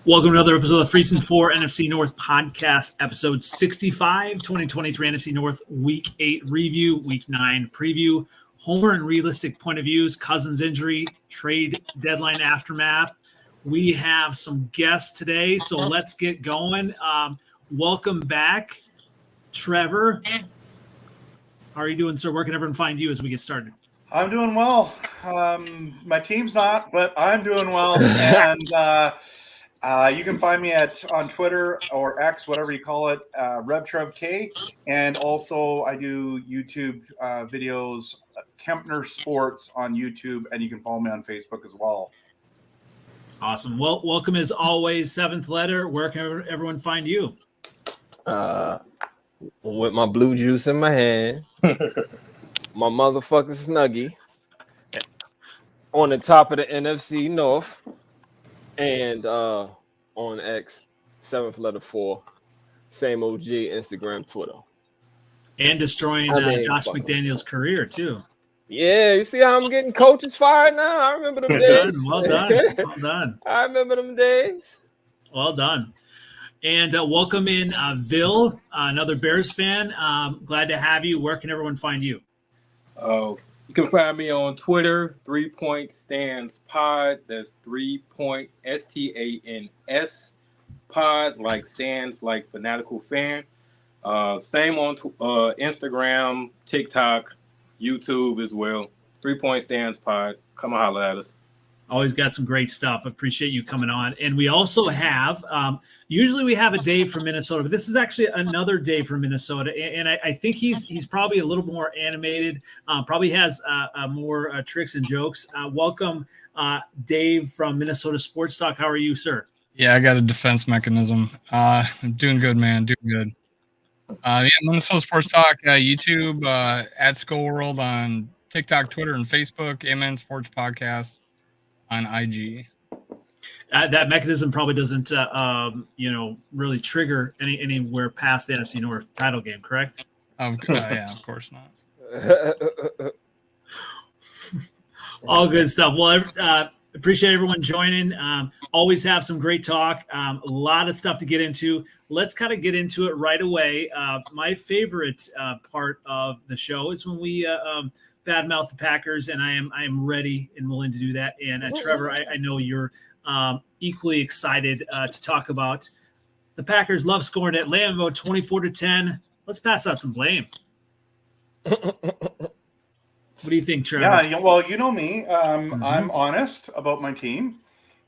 Welcome to another episode of Freezin 4 NFC North Podcast, episode 65, 2023 NFC North Week 8 review, Week 9 preview, homer and realistic point of views, Cousins injury, trade deadline aftermath. We have some guests today, so let's get going. Welcome back, Trevor. How are you doing, sir? Where can everyone find you as we get started? I'm doing well. My team's not, but I'm doing well. And you can find me on Twitter or X, whatever you call it, Rev Trev K. And also I do YouTube videos, Kempner Sports on YouTube, and you can follow me on Facebook as well. Awesome. Well, welcome as always, Seventh Letter. Where can everyone find you? With my blue juice in my hand, my motherfucking Snuggie on the top of the NFC North, and on X, 7th letter 4, same OG, Instagram, Twitter. And destroying Josh McDaniels' career, too. Yeah, you see how I'm getting coaches fired now? I remember them days. Well done. Well done. I remember them days. Well done. And welcome in Vil, another Bears fan. Glad to have you. Where can everyone find you? You can find me on Twitter, 3 Point Stands Pod. That's 3 Point STANS Pod, like stands, like fanatical fan. Same on Instagram, TikTok, YouTube as well. 3 Point Stands Pod. Come and holler at us. Always got some great stuff. Appreciate you coming on. And we also have, usually we have a Dave from Minnesota, but this is actually another Dave from Minnesota. And I think he's probably a little more animated, probably has more tricks and jokes. Welcome, Dave from Minnesota Sports Talk. How are you, sir? Yeah, I got a defense mechanism. I'm doing good, man. Doing good. Minnesota Sports Talk, YouTube, at Skol World on TikTok, Twitter, and Facebook, Imminent Sports Podcast on IG. That mechanism probably doesn't, really trigger anywhere past the NFC North title game, correct? Yeah, of course not. All good stuff. Well, appreciate everyone joining. Always have some great talk. A lot of stuff to get into. Let's kind of get into it right away. My favorite part of the show is when we badmouth the Packers, and I am ready and willing to do that. And Trevor, I know you're equally excited to talk about the Packers. Love scoring at Lambeau 24-10. Let's pass out some blame. What do you think, Trevor? Yeah, well, you know me. I'm honest about my team.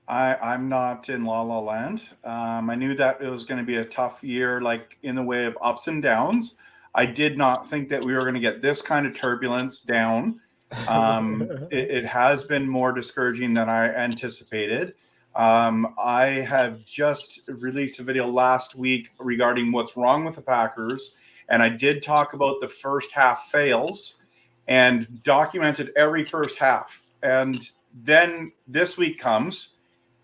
I'm not in la la land. I knew that it was going to be a tough year, like in the way of ups and downs. I did not think that we were going to get this kind of turbulence down. It has been more discouraging than I anticipated. I have just released a video last week regarding what's wrong with the Packers, and I did talk about the first half fails and documented every first half. And then this week comes,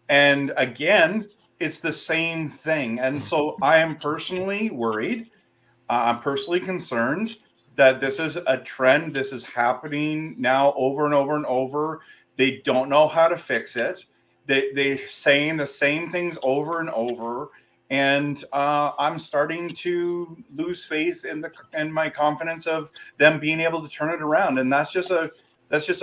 and again, it's the same thing. And so I am personally worried. I'm personally concerned that this is a trend. This is happening now over and over and over. They don't know how to fix it. They're saying the same things over and over. And I'm starting to lose faith in my confidence of them being able to turn it around. And that's just a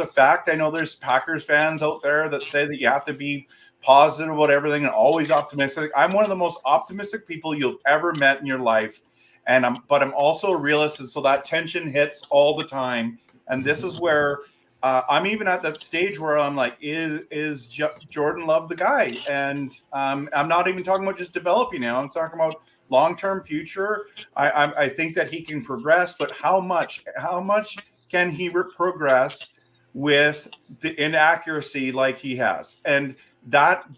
fact. I know there's Packers fans out there that say that you have to be positive about everything and always optimistic. I'm one of the most optimistic people you've ever met in your life. But I'm also a realist, and so that tension hits all the time. And this is where I'm even at that stage where I'm like, is Jordan Love the guy? And I'm not even talking about just developing now. I'm talking about long-term future. I think that he can progress, but how much can he progress with the inaccuracy like he has? And that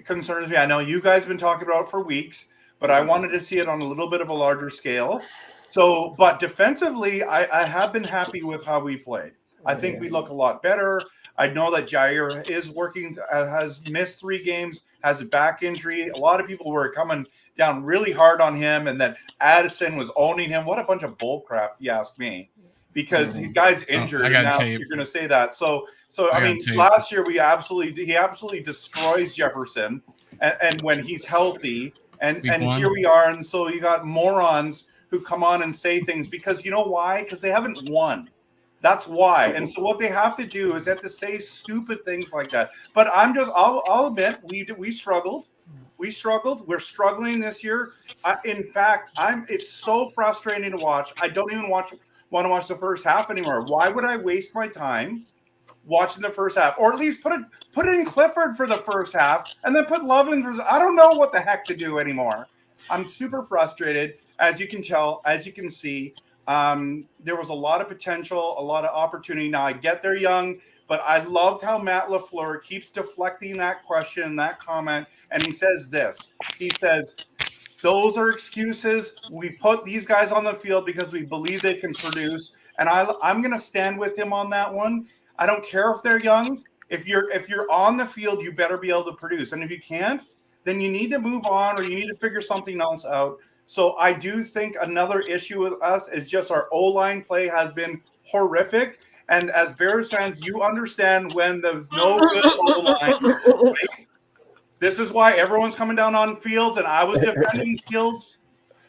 concerns me. I know you guys have been talking about it for weeks, but I wanted to see it on a little bit of a larger scale. So, but defensively, I have been happy with how we played. I think we look a lot better. I know that Jair is working, has missed 3 games, has a back injury. A lot of people were coming down really hard on him, and that Addison was owning him. What a bunch of bull crap, if you ask me. Because the guy's injured, and now you're going to say that. So I mean, last year he absolutely destroys Jefferson. and when he's healthy. And Week one. here we are. And so you got morons who come on and say things because you know why? Because they haven't won. That's why. And so what they have to do is they have to say stupid things like that. But I'll admit we struggled. We struggled. We're struggling this year. In fact, it's so frustrating to watch. I don't even want to watch the first half anymore. Why would I waste my time watching the first half? Or at least put it in Clifford for the first half and then put Love in for. I don't know what the heck to do anymore. I'm super frustrated, as you can tell, as you can see. There was a lot of potential, a lot of opportunity. Now I get they're young, but I loved how Matt LaFleur keeps deflecting that question, that comment, and he says this. He says, those are excuses. We put these guys on the field because we believe they can produce, and I'm going to stand with him on that one. I don't care if they're young. If you're on the field, you better be able to produce, and if you can't, then you need to move on or you need to figure something else out. So I do think another issue with us is just our O-line play has been horrific. And as Bears fans, you understand when there's no good O-line. Right? This is why everyone's coming down on Fields, and I was defending Fields.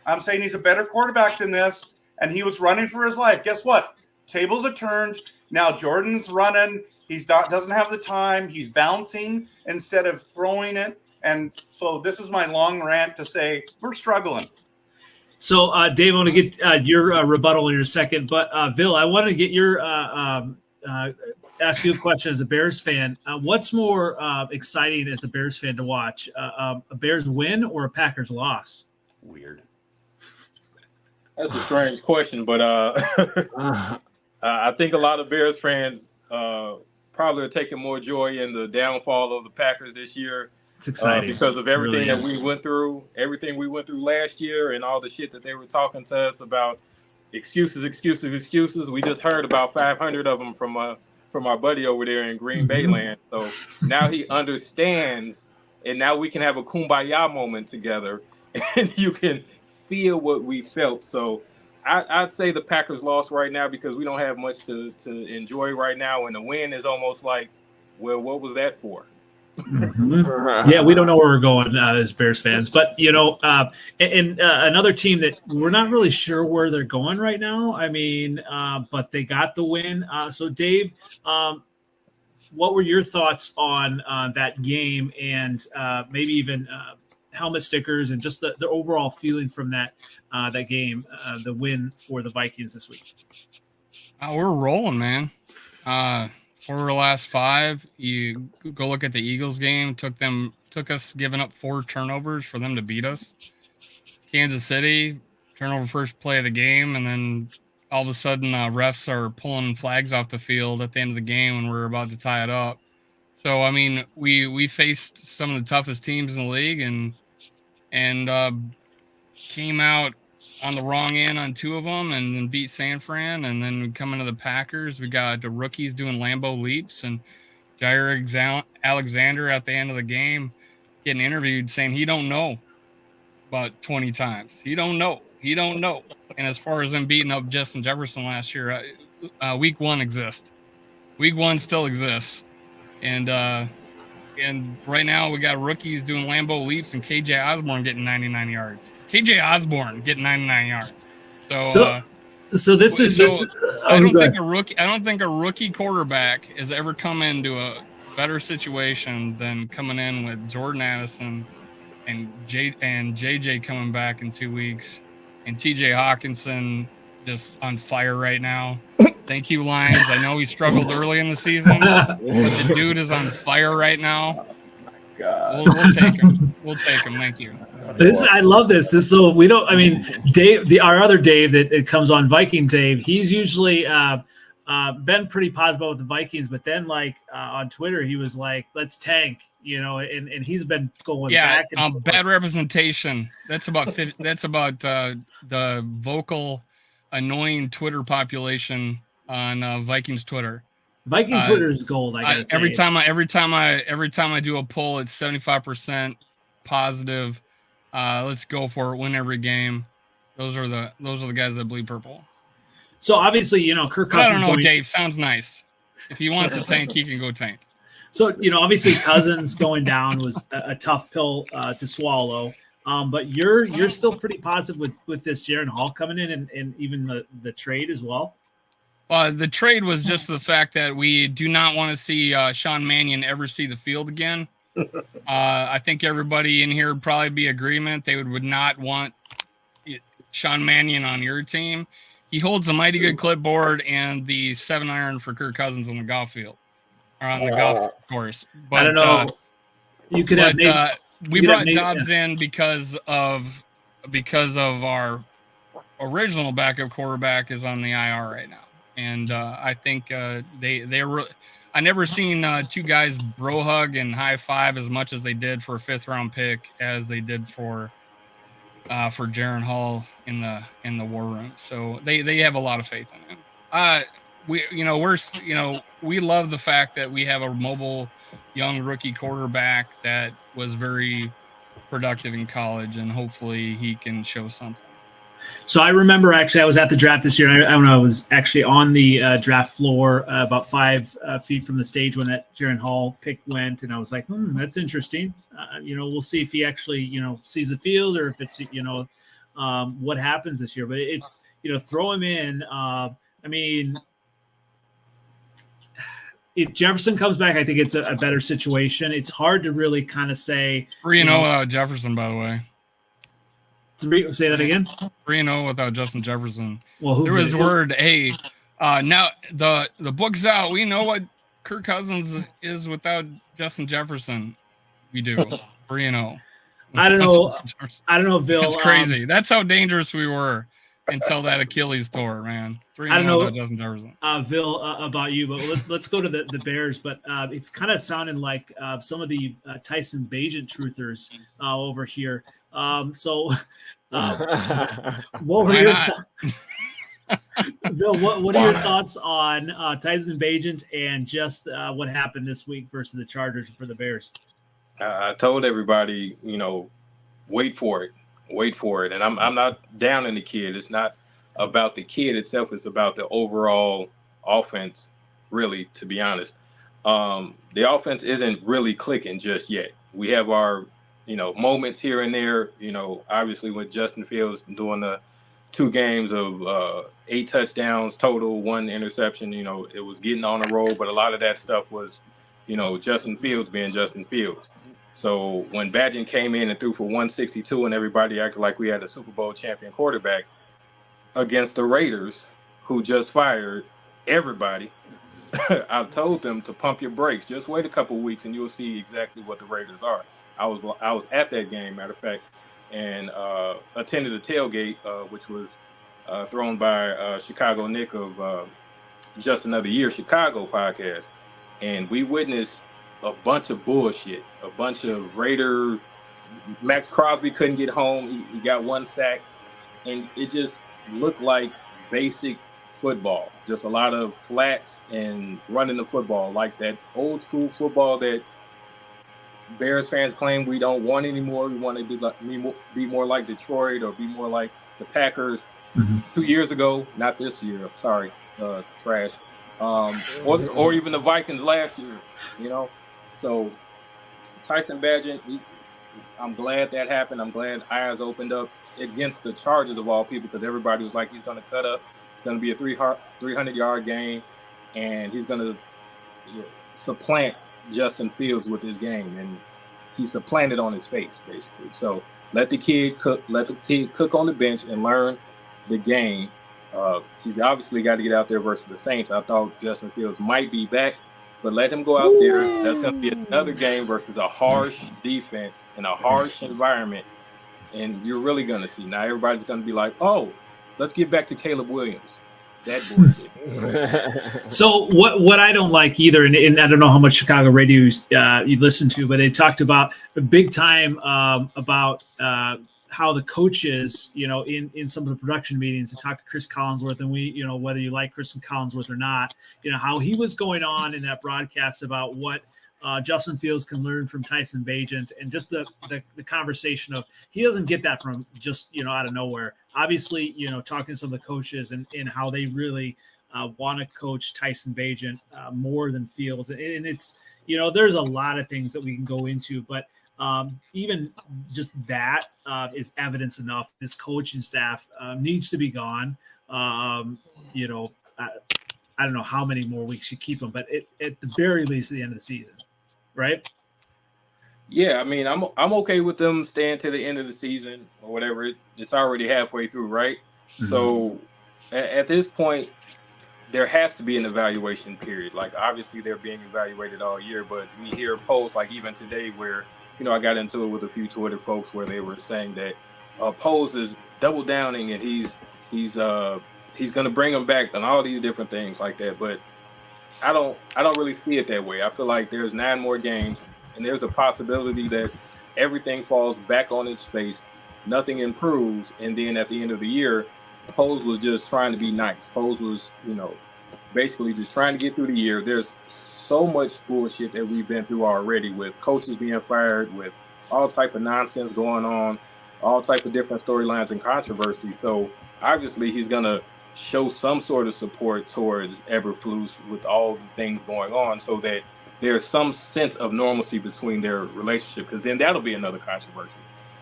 I'm saying he's a better quarterback than this, and he was running for his life. Guess what? Tables are turned. Now Jordan's running. Doesn't have the time. He's bouncing instead of throwing it. And so this is my long rant to say we're struggling. So, Dave, I want to get your rebuttal in your second, but Vil, I want to get your ask you a question as a Bears fan. What's more exciting as a Bears fan to watch, a Bears win or a Packers loss? Weird. That's a strange question, but I think a lot of Bears fans probably are taking more joy in the downfall of the Packers this year. It's exciting because of everything really that we went through, last year, and all the shit that they were talking to us about. Excuses. We just heard about 500 of them from our buddy over there in Green Bay land. So now he understands, and now we can have a kumbaya moment together, and you can feel what we felt. So I'd say the Packers lost right now because we don't have much to enjoy right now, and the win is almost like, well, what was that for? Mm-hmm. Yeah, we don't know where we're going as Bears fans, but another team that we're not really sure where they're going right now. I mean, but they got the win. So, Dave, what were your thoughts on that game and maybe even helmet stickers and just the overall feeling from that game, the win for the Vikings this week? We're rolling, man. For the last 5, you go look at the Eagles game. Took us giving up 4 turnovers for them to beat us. Kansas City, turnover first play of the game, and then all of a sudden refs are pulling flags off the field at the end of the game when we're about to tie it up. So I mean, we faced some of the toughest teams in the league and came out on the wrong end on 2 of them and then beat San Fran. And then we come into the Packers. We got the rookies doing Lambeau leaps and Jair Alexander at the end of the game getting interviewed saying he don't know about 20 times. He don't know. And as far as them beating up Justin Jefferson last year, week 1 exists. Week 1 still exists. And right now we got rookies doing Lambeau leaps and KJ Osborne getting 99 yards. KJ Osborne getting 99 yards. So I don't think a rookie quarterback has ever come into a better situation than coming in with Jordan Addison and JJ coming back in 2 weeks and TJ Hawkinson just on fire right now. Thank you, Lions. I know he struggled early in the season, but the dude is on fire right now. God. We'll take him. Thank you. I love this. So we don't. I mean, Dave, our other Dave that it comes on, Viking Dave. He's usually been pretty positive with the Vikings, but then on Twitter, he was like, "Let's tank," and he's been going back. And forth. Bad representation. That's about the vocal, annoying Twitter population on Vikings Twitter. Viking Twitter is gold. I gotta say. Every time I do a poll, it's 75% positive. Let's go for it. Win every game. Those are the guys that bleed purple. So obviously, Kirk Cousins. I don't know, Dave. Sounds nice. If he wants to tank, he can go tank. So, obviously Cousins going down was a tough pill to swallow. But you're still pretty positive with this Jaren Hall coming in and even the trade as well. The trade was just the fact that we do not want to see Sean Mannion ever see the field again. I think everybody in here would probably be agreement. They would not want Sean Mannion on your team. He holds a mighty good clipboard and the 7-iron for Kirk Cousins on the golf field or on the golf course. But I don't know. You could have we brought Dobbs in because of our original backup quarterback is on the IR right now. And I think I never seen two guys bro hug and high five as much as they did for a 5th-round pick as they did for Jaren Hall in the war room. So they have a lot of faith in him. We love the fact that we have a mobile young rookie quarterback that was very productive in college, and hopefully he can show something. So I remember actually I was at the draft this year. I was actually on the draft floor about 5 feet from the stage when that Jaren Hall pick went, and I was like, that's interesting. We'll see if he actually sees the field or if it's what happens this year. But it's throw him in. If Jefferson comes back, I think it's a better situation. It's hard to really kind of say 3-0 without Jefferson, by the way. Say that again. 3-0 without Justin Jefferson. Well, there was word, hey, now the book's out. We know what Kirk Cousins is without Justin Jefferson. We do 3-0. I don't know, Bill. It's crazy. That's how dangerous we were until that Achilles tore, man. 3-0 without Justin Jefferson. Bill, about you, but let's go to the Bears. But it's kind of sounding like some of the Tyson Bagent truthers over here. What were your Bill? What are your thoughts on Tyson Bagent and just what happened this week versus the Chargers for the Bears? I told everybody, wait for it, and I'm not down on the kid. It's not about the kid itself; it's about the overall offense. Really, to be honest, the offense isn't really clicking just yet. We have our moments here and there, obviously with Justin Fields doing the 2 games of 8 touchdowns total, 1 interception, it was getting on a roll, but a lot of that stuff was, Justin Fields being Justin Fields. So when Bagent came in and threw for 162 and everybody acted like we had a Super Bowl champion quarterback against the Raiders, who just fired everybody, I told them to pump your brakes. Just wait a couple of weeks and you'll see exactly what the Raiders are. I was at that game, matter of fact, and attended the tailgate, which was thrown by Chicago Nick of Just Another Year Chicago podcast, and we witnessed a bunch of bullshit, a bunch of Raider. Max Crosby couldn't get home. He got 1 sack, and it just looked like basic football, just a lot of flats and running the football, like that old school football that Bears fans claim we don't want anymore. We want to be more like Detroit or be more like the Packers 2 years ago. Not this year. I'm sorry, trash. Or even the Vikings last year. So Tyson Bagent, I'm glad that happened. I'm glad eyes opened up against the Chargers of all people, because everybody was like, he's going to cut up. It's going to be a 300-yard game, and he's going to supplant Justin Fields with his game, and he supplanted on his face, basically. So let the kid cook. Let the kid cook on the bench and learn the game. He's obviously got to get out there versus the Saints. I thought Justin Fields might be back, but let him go out there. That's going to be another game versus a harsh defense in a harsh environment, and you're really going to see. Now everybody's going to be like, oh, let's get back to Caleb Williams. That bullshit. So what I don't like either, and I don't know how much Chicago radio you listen to, but they talked about big time about how the coaches, in some of the production meetings, they talked to Chris Collinsworth, and we, whether you like Chris Collinsworth or not, how he was going on in that broadcast about what Justin Fields can learn from Tyson Bagent, and just the conversation of he doesn't get that from just out of nowhere. Obviously, talking to some of the coaches and how they really want to coach Tyson Bagent more than Fields, and it's there's a lot of things that we can go into, but even just that is evidence enough. This coaching staff needs to be gone. I don't know how many more weeks you keep them, but at the very least, at the end of the season, right? Yeah, I mean, I'm okay with them staying to the end of the season or whatever. It's already halfway through, right? Mm-hmm. So at this point, there has to be an evaluation period. Like, obviously, they're being evaluated all year, but we hear posts like even today where, I got into it with a few Twitter folks where they were saying that Poles is double downing and he's going to bring them back and all these different things like that. But I don't really see it that way. I feel like there's 9 more games and there's a possibility that everything falls back on its face, nothing improves, and then at the end of the year, Poles was just trying to be nice. Poles was, basically just trying to get through the year. There's so much bullshit that we've been through already with coaches being fired, with all type of nonsense going on, all type of different storylines and controversy. So obviously he's going to show some sort of support towards Eberflus with all the things going on so that there's some sense of normalcy between their relationship, because then that'll be another controversy.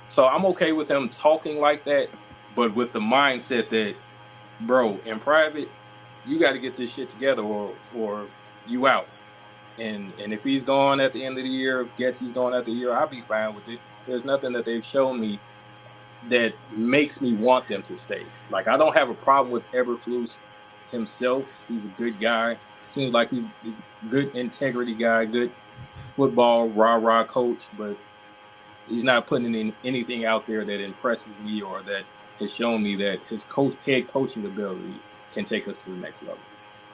So I'm okay with them talking like that, but with the mindset that, bro, in private, you got to get this shit together or you out. And if he's gone at the end of the year, if Getsy's gone at the year, I'll be fine with it. There's nothing that they've shown me that makes me want them to stay. Like, I don't have a problem with Eberflus himself. He's a good guy. Seems like he's a good integrity guy, good football, rah-rah coach, but he's not putting in anything out there that impresses me or that has shown me that his head coaching ability can take us to the next level.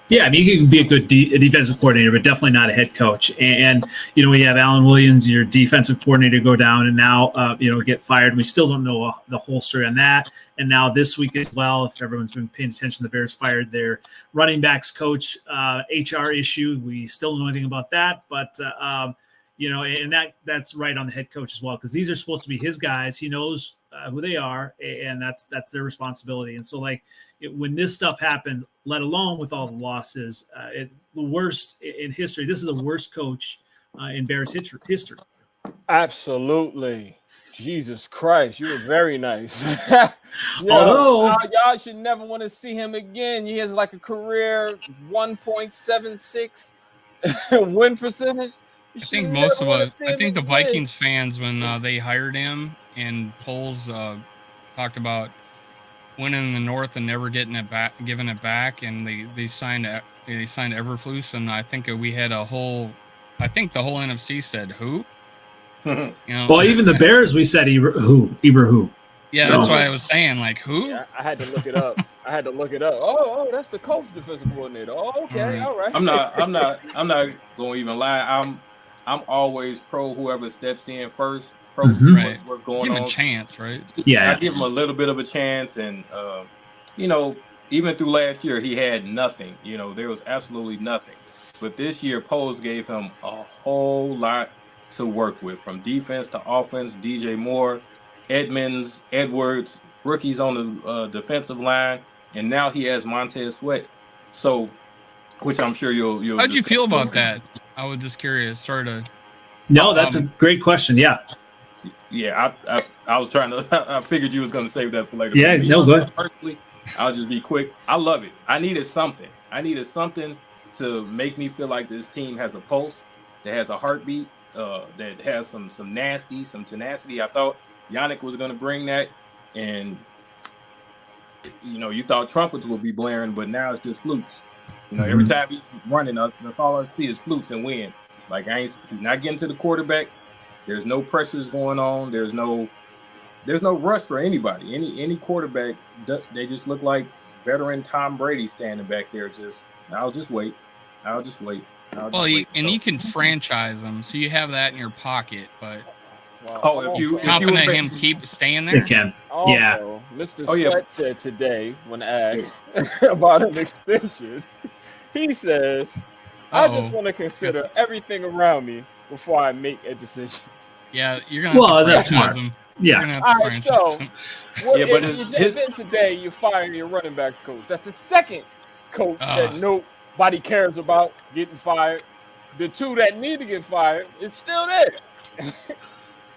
Yeah, I mean, you can be a good defensive coordinator, but definitely not a head coach. And we have Alan Williams, your defensive coordinator, go down and now, get fired. We still don't know the whole story on that. And now this week as well, if everyone's been paying attention, the Bears fired their running backs coach, HR issue. We still don't know anything about that, but and that's right on the head coach as well, because these are supposed to be his guys. He knows who they are, and that's their responsibility. And so, when this stuff happens, let alone with all the losses, the worst in history. This is the worst coach in Bears history. Absolutely. Jesus Christ, you were very nice. Although y'all should never want to see him again. He has like a career 1.76 win percentage. I think most of us, I think the Vikings fans, when they hired him and Poles talked about winning in the North and never getting it back, giving it back, and they signed Eberflus, and I think we had the whole NFC said who. Well, even the Bears, we said who. Yeah, so, that's why I was saying who. Yeah, I had to look it up. Oh, that's the coach, defensive coordinator. Oh, okay, all right. I'm not going to even lie. I'm always pro whoever steps in first. Pro right. What's going give on. Give him a chance, right? Yeah, I give him a little bit of a chance, and even through last year, he had nothing. There was absolutely nothing. But this year, Poles gave him a whole lot to work with, from defense to offense. DJ Moore, Edmonds, Edwards, rookies on the defensive line, and now he has Montez Sweat. So, which I'm sure you'll. How'd you feel about that? I was just curious. Sorry to. No, that's a great question. Yeah. Yeah, I was trying to. I figured you was going to save that for later. Yeah, no, good. Personally, I'll just be quick. I love it. I needed something to make me feel like this team has a pulse, that has a heartbeat, that has some tenacity. I thought Yannick was going to bring that, and you thought trumpets would be blaring, but now it's just flutes. Every time he's running us, that's all I see is flutes and wind. He's not getting to the quarterback. There's no pressures going on. There's no rush for anybody. Any quarterback, they just look like veteran Tom Brady standing back there. I'll just wait. You can franchise them, so you have that in your pocket. But if you confident him keep staying there, they can. Yeah. Mr. Sweat said today when asked about an extension, he says, "I just want to consider everything around me before I make a decision." Yeah, you're gonna. That's smart. Him. Yeah. All right, so then today you're firing your running backs coach. That's the second coach that nobody cares about getting fired. the two that need to get fired, it's still there.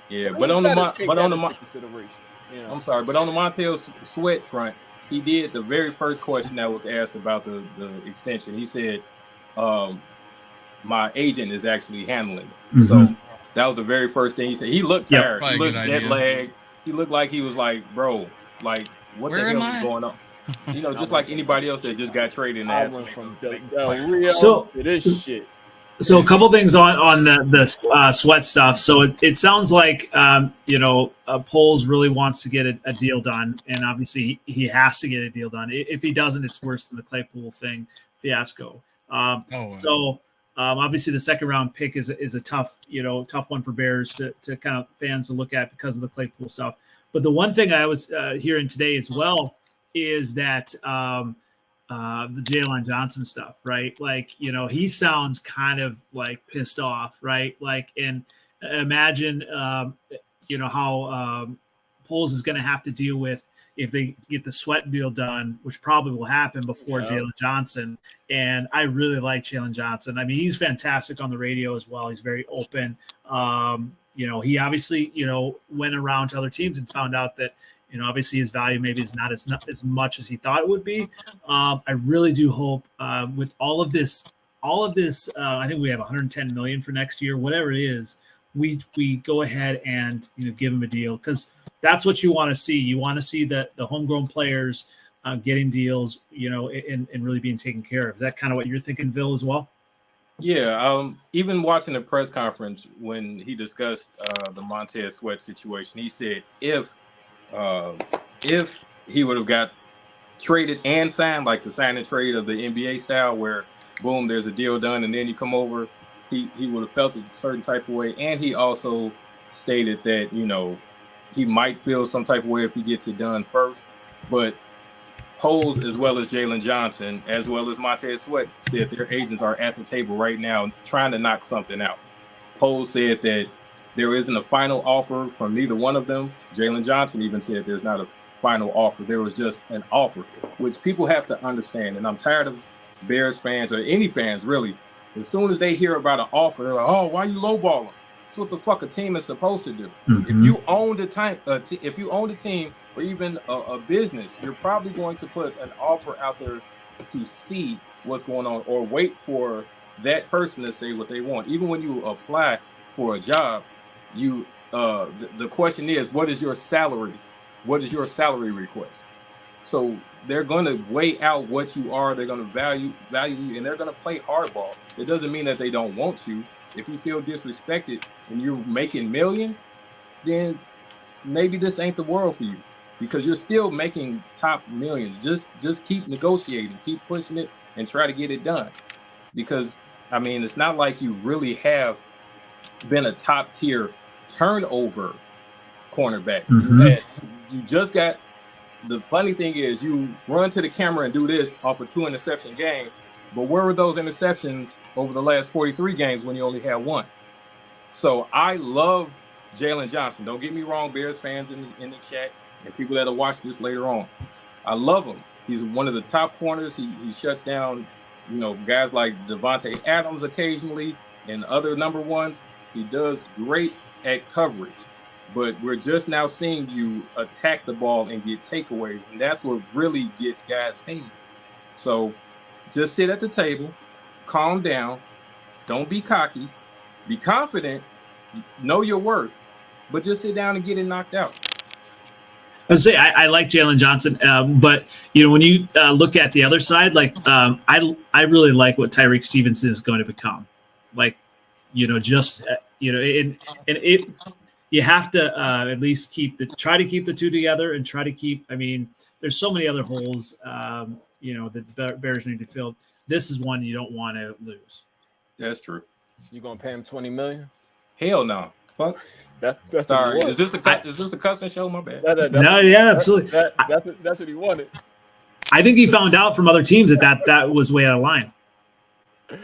Yeah, So but you on the gotta take that into Mon- consideration. You know? I'm sorry, but on the Montez Sweat front, he did the very first question that was asked about the extension. He said, "My agent is actually handling it." Mhm. So that was the very first thing he said. He looked Yep. tired. Probably He a looked good jet idea. lagged. He looked like he was like, "Bro, like what Where the am hell is I? going on?" You know, just like anybody else that just got traded and I had to went make from a- make Del plans. Rio So- to this shit. So a couple things on the Sweat stuff. So it sounds like Poles really wants to get a deal done, and obviously he has to get a deal done. If he doesn't, it's worse than the Claypool thing fiasco. So obviously the second round pick is a tough one for Bears to kind of fans to look at because of the Claypool stuff. But the one thing I was hearing today as well is that. The Jalen Johnson stuff, right? Like, he sounds kind of like pissed off, right? Like, and imagine, how Poles is going to have to deal with if they get the Sweat deal done, which probably will happen before Jalen Johnson. And I really like Jalen Johnson. I mean, he's fantastic on the radio as well. He's very open. He obviously, went around to other teams and found out that, obviously his value maybe is not as much as he thought it would be. I really do hope with all of this, I think we have 110 million for next year, whatever it is, we go ahead and give him a deal, because that's what you want to see. You want to see the homegrown players getting deals, and really being taken care of. Is that kind of what you're thinking, Bill, as well? Yeah, even watching the press conference when he discussed the Montez Sweat situation, he said if he would have got traded and signed, like the sign and trade of the NBA style, where boom, there's a deal done and then you come over, he would have felt a certain type of way. And he also stated that, he might feel some type of way if he gets it done first. But Poles, as well as Jalen Johnson, as well as Montez Sweat, said their agents are at the table right now trying to knock something out. Poles said that there isn't a final offer from neither one of them. Jalen Johnson even said there's not a final offer. There was just an offer, which people have to understand. And I'm tired of Bears fans, or any fans really, as soon as they hear about an offer, they're like, "Oh, why you lowballing?" That's what the fuck a team is supposed to do. Mm-hmm. If you own if you own the team or even a business, you're probably going to put an offer out there to see what's going on, or wait for that person to say what they want. Even when you apply for a job, the question is, what is your salary? What is your salary request? So they're going to weigh out what you are. They're going to value you, and they're going to play hardball. It doesn't mean that they don't want you. If you feel disrespected and you're making millions, then maybe this ain't the world for you, because you're still making top millions. Just keep negotiating, keep pushing it, and try to get it done. Because, I mean, it's not like you really have been a top tier turnover cornerback. Mm-hmm. You just got, the funny thing is, you run to the camera and do this off a 2 interception game, but where were those interceptions over the last 43 games when you only had one? So I love Jalen Johnson. Don't get me wrong, Bears fans in the chat and people that'll watch this later on. I love him. He's one of the top corners. He shuts down, guys like Devontae Adams occasionally and other number ones. He does great at coverage. But we're just now seeing you attack the ball and get takeaways, and that's what really gets guys paid. So just sit at the table, calm down, don't be cocky, be confident, know your worth, but just sit down and get it knocked out. I say I like Jalen Johnson, but when you look at the other side, like I really like what Tyreek Stevenson is going to become. Like, you have to at least try to keep the two together, and try to keep. I mean, there's so many other holes, that Bears need to fill. This is one you don't want to lose. That's true. You gonna pay him $20 million? Hell no. Fuck. That's Sorry. what Is this the cussing show? My bad. No, yeah, absolutely. That's what he wanted. I think he found out from other teams that was way out of line.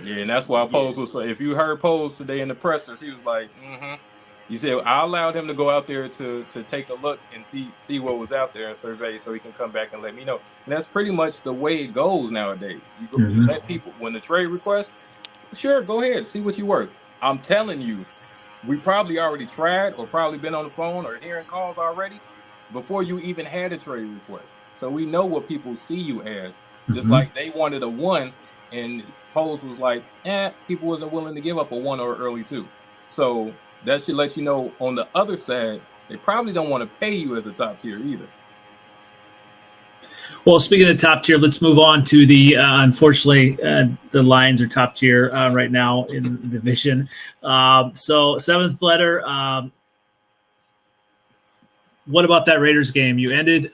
Yeah, and that's why Poles was. If you heard Poles today in the pressers, he was like, He said, I allowed him to go out there to take a look and see what was out there and survey, so he can come back and let me know. And that's pretty much the way it goes nowadays. You let people, when the trade request, Sure, go ahead. See what you're worth. I'm telling you, we probably already tried or probably been on the phone or hearing calls already before you even had a trade request. So we know what people see you as. Just like they wanted a 1 and Pose was like, people wasn't willing to give up a 1 or early 2. So that should let you know on the other side, they probably don't want to pay you as a top tier either. Well, speaking of top tier, let's move on to the unfortunately the Lions are top tier right now in the division. So 7th letter. What about that Raiders game? You ended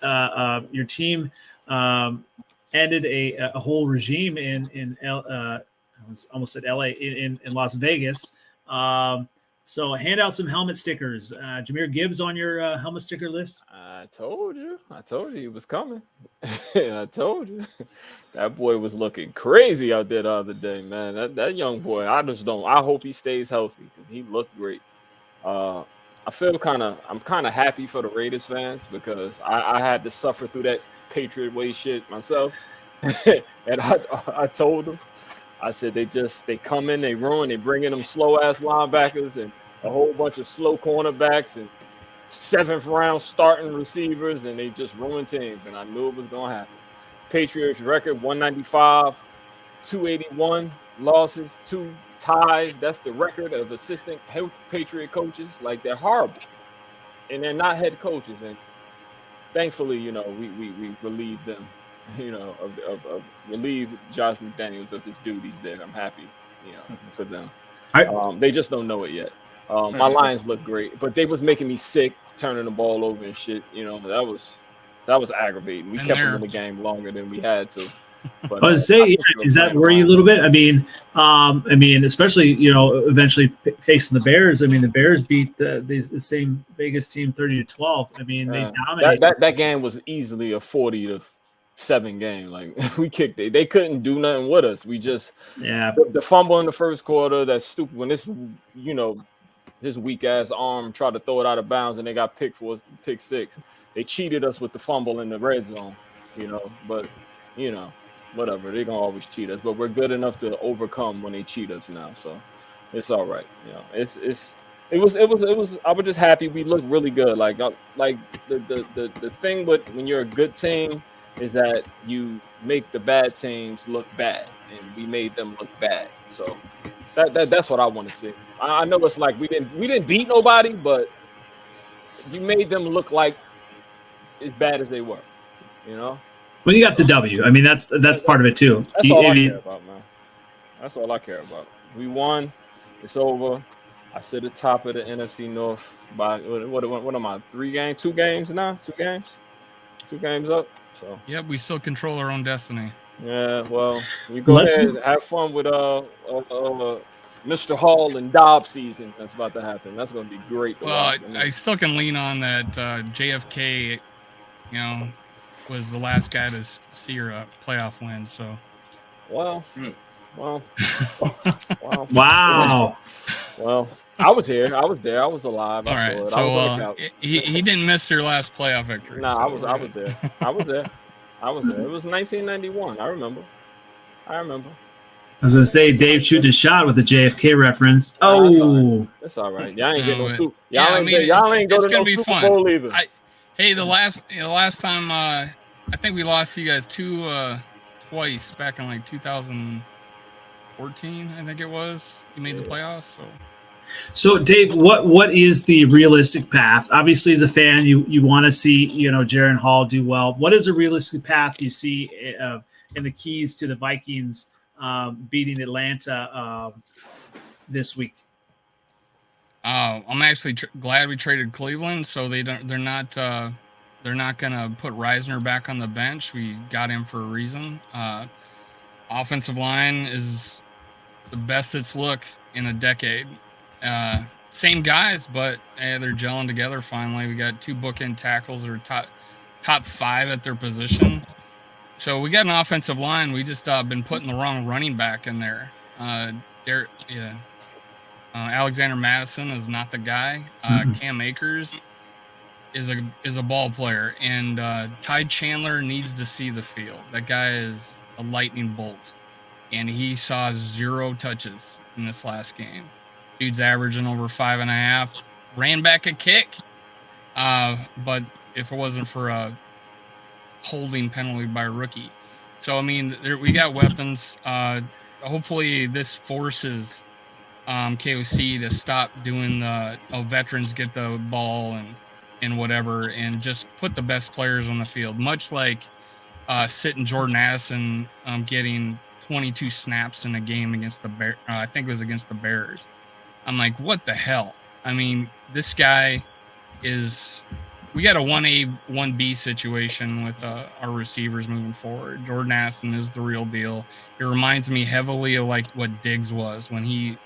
your team ended a whole regime in I almost said LA in Las Vegas. So hand out some helmet stickers. Jahmyr Gibbs on your helmet sticker list? I told you he was coming. I told you. That boy was looking crazy out there the other day, man. That young boy, I hope he stays healthy because he looked great. I'm kind of happy for the Raiders fans because I had to suffer through that Patriot way shit myself. And I told them, I said they come in, they ruin, they bring in them slow ass linebackers and a whole bunch of slow cornerbacks and 7th round starting receivers, and they just ruined teams. And I knew it was gonna happen. Patriots record 195, 281 losses, 2 ties. That's the record of assistant Patriot coaches. Like, they're horrible, and they're not head coaches. And thankfully, we relieved them. Of relieve Josh McDaniels of his duties there. I'm happy, for them. They just don't know it yet. My Lions look great, but they was making me sick, turning the ball over and shit. That was aggravating. We kept them in the game longer than we had to. But, I was saying, does that worry you a little bit? I mean, especially eventually facing the Bears. I mean, the Bears beat the same Vegas team 30-12. I mean, they dominated. That game was easily a 40-7 game. Like, we kicked it. They couldn't do nothing with us. We just the fumble in the first quarter. That's stupid. When his weak ass arm tried to throw it out of bounds and they got pick 6. They cheated us with the fumble in the red zone. But whatever. They're gonna always cheat us. But we're good enough to overcome when they cheat us now. So it's all right. It was. I was just happy. We looked really good. Like the thing with when you're a good team is that you make the bad teams look bad, and we made them look bad. So that's what I want to see. I know it's like we didn't beat nobody, but you made them look like as bad as they were. Well, you got the W. I mean, that's part of it too. That's all I care about, man. That's all I care about. We won. It's over. I sit atop of the NFC North by what am I? 3 games? 2 games now? 2 games? 2 games up. So yep, we still control our own destiny. Yeah, well, we go ahead and have fun with Mr. Hall and Dobbs season. That's about to happen. That's going to be great. Well, I still can lean on that JFK, was the last guy to see your playoff win. So, wow. Wow. I was here. I was there. I was alive. All right. I saw it. So I was on the couch. he didn't miss their last playoff victory. No, I was there. I was there. It was 1991. I remember. I was gonna say Dave shooting a shot with a JFK reference. Oh, that's all right. Y'all ain't getting no soup. Y'all ain't go to no Super Bowl either. Hey, the last time I think we lost to you guys twice back in like 2014. I think it was. You made the playoffs. So Dave, what is the realistic path? Obviously, as a fan, you want to see Jaren Hall do well. What is a realistic path you see in the keys to the Vikings beating Atlanta this week? I'm actually glad we traded Cleveland, so they're not gonna put Reisner back on the bench. We got him for a reason. Offensive line is the best it's looked in a decade. Same guys, but they're gelling together finally. We got 2 bookend tackles that are top 5 at their position. So we got an offensive line. We just been putting the wrong running back in there. Alexander Madison is not the guy. Cam Akers is a ball player, and Ty Chandler needs to see the field. That guy is a lightning bolt. and he saw 0 touches in this last game. Dude's averaging over 5.5. Ran back a kick, but if it wasn't for a holding penalty by a rookie. So, I mean, we got weapons. Hopefully this forces KOC to stop doing the veterans get the ball and whatever, and just put the best players on the field, much like sitting Jordan Addison getting 22 snaps in a game against the Bears. I think it was against the Bears. I'm like, what the hell? I mean, this guy is... We got a 1A, 1B situation with our receivers moving forward. Jordan Addison is the real deal. It reminds me heavily of like what Diggs was when he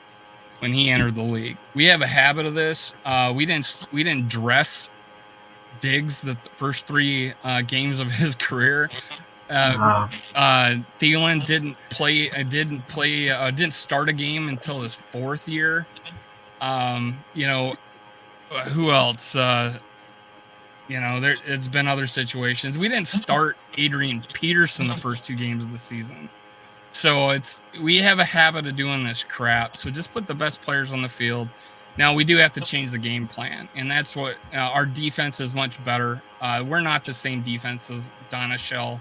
entered the league. We have a habit of this. We didn't dress Diggs the first 3 games of his career. Thielen didn't start a game until his 4th year. Who else? It's been other situations. We didn't start Adrian Peterson the first 2 games of the season. So we have a habit of doing this crap. So just put the best players on the field. Now we do have to change the game plan, and that's what our defense is much better. We're not the same defense as Donna Shell.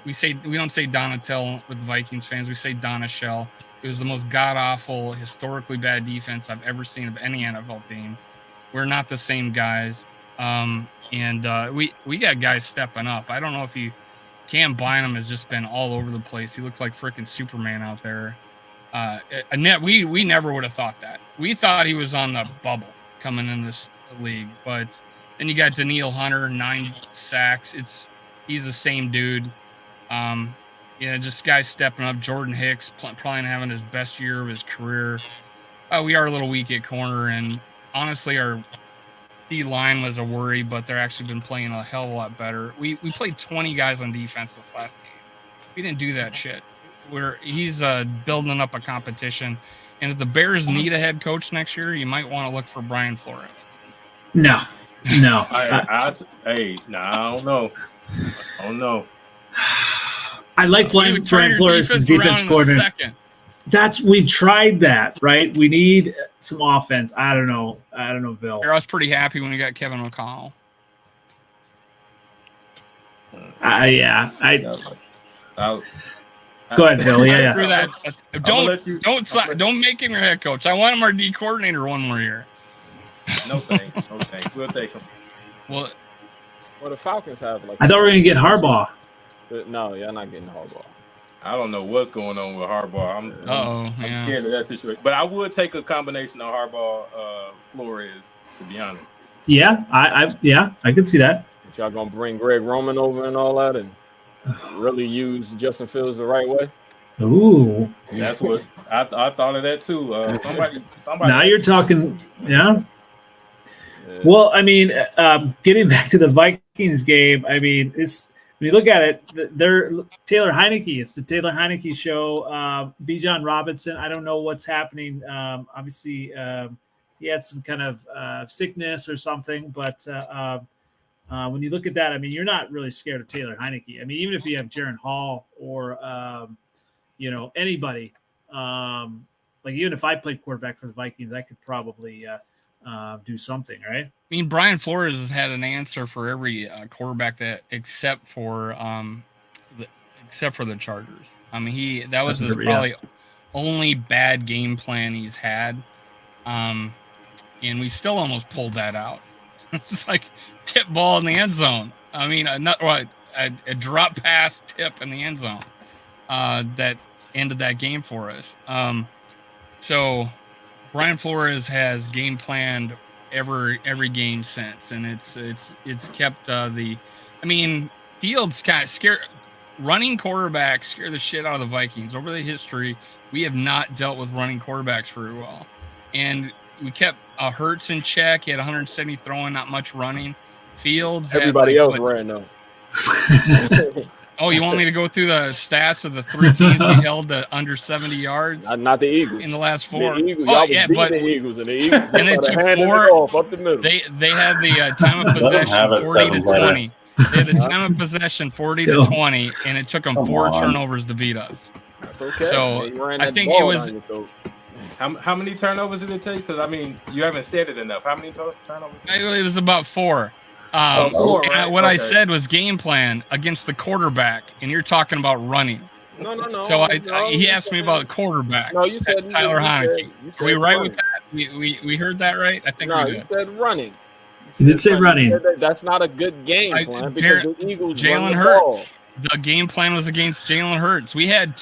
We don't say Donatel with Vikings fans. We say Donna Shell. It was the most god-awful, historically bad defense I've ever seen of any NFL team. We're not the same guys. We got guys stepping up. I don't know if Cam Bynum has just been all over the place. He looks like freaking Superman out there. We never would have thought that. We thought he was on the bubble coming in this league, but then you got Danielle Hunter, 9 sacks. He's the same dude. Just guys stepping up. Jordan Hicks probably having his best year of his career. We are a little weak at corner, and honestly, our D-line was a worry, but they're actually been playing a hell of a lot better. We played 20 guys on defense this last game. We didn't do that shit. He's building up a competition, and if the Bears need a head coach next year, you might want to look for Brian Flores. No. I don't know. I don't know. I like Brian Flores as defense coordinator. We've tried that, right? We need some offense. I don't know, Bill. I was pretty happy when we got Kevin O'Connell. Go ahead, Bill. Yeah. Don't make him your head coach. I want him our D coordinator 1 more year. No thanks. We'll take him. Well, the Falcons have I thought we were gonna get Harbaugh. No, you're not getting Harbaugh. I don't know what's going on with Harbaugh. I'm scared of that situation. But I would take a combination of Harbaugh, Flores, to be honest. Yeah, I could see that. But y'all gonna bring Greg Roman over and all that, and really use Justin Fields the right way? Ooh, that's what I thought of that too. Somebody. Now you're talking, yeah. Well, I mean, getting back to the Vikings game, I mean, it's. When you look at it, they're Taylor Heineke. It's the Taylor Heineke show. Bijan Robinson, I don't know what's happening. Obviously, he had some kind of sickness or something. But when you look at that, I mean, you're not really scared of Taylor Heineke. I mean, even if you have Jaron Hall or, anybody, like even if I played quarterback for the Vikings, I could probably do something, right? I mean, Brian Flores has had an answer for every quarterback except for the Chargers. I mean, that was his probably only bad game plan he's had, and we still almost pulled that out. It's like tip ball in the end zone. I mean, a drop pass tip in the end zone that ended that game for us. So Brian Flores has game planned every game since, and it's kept Fields kind of scare running quarterbacks scare the shit out of the Vikings. Over the history, we have not dealt with running quarterbacks very well, and we kept Hurts in check. He had 170 throwing, not much running. Fields, everybody else ran though. Oh, you want me to go through the stats of the 3 teams we held to under 70 yards? Not the Eagles. In the last 4. The Eagles, but the Eagles and the Eagles. And it took 4 up the middle. They had the time of possession 40 to 20. They had the time of possession 40 to 20, and it took them 4 turnovers to beat us. That's okay. So They ran I that think ball it was. down your throat. How many turnovers did it take? Because I mean, you haven't said it enough. How many turnovers? It was about 4. Four, right? What I Okay. said was game plan against the quarterback, and you're talking about running. No. So no, he asked me about quarterback. No, you said Tyler Heineke. You Are we right running. with that? We heard that right? I think No, we you did. said running. You did say running. That's not a good game plan because Jar- the Eagles Jalen run the ball. Hurts. The game plan was against Jalen Hurts. We had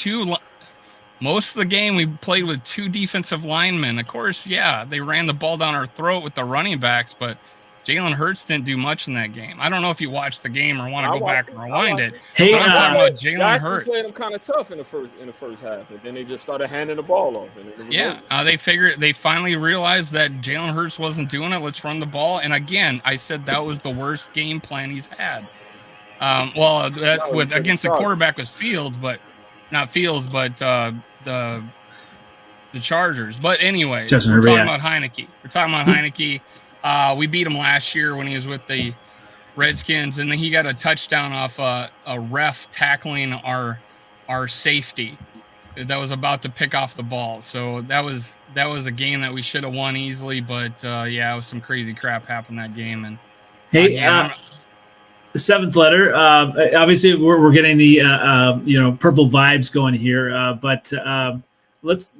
most of the game we played with 2 defensive linemen. Of course, yeah, they ran the ball down our throat with the running backs, but Jalen Hurts didn't do much in that game. I don't know if you watched the game or want to go back and rewind it. Hey, but I'm talking about Jalen Hurts. Played them kind of tough in the first half, and then they just started handing the ball off. Yeah, they finally realized that Jalen Hurts wasn't doing it. Let's run the ball. And again, I said that was the worst game plan he's had. Against the quarterback was the Chargers. But anyway, we're talking about Heineke. We beat him last year when he was with the Redskins, and then he got a touchdown off a ref tackling our safety that was about to pick off the ball. So that was a game that we should have won easily, but it was some crazy crap happened that game. And the 7th letter. Obviously, we're getting the purple vibes going here. But let's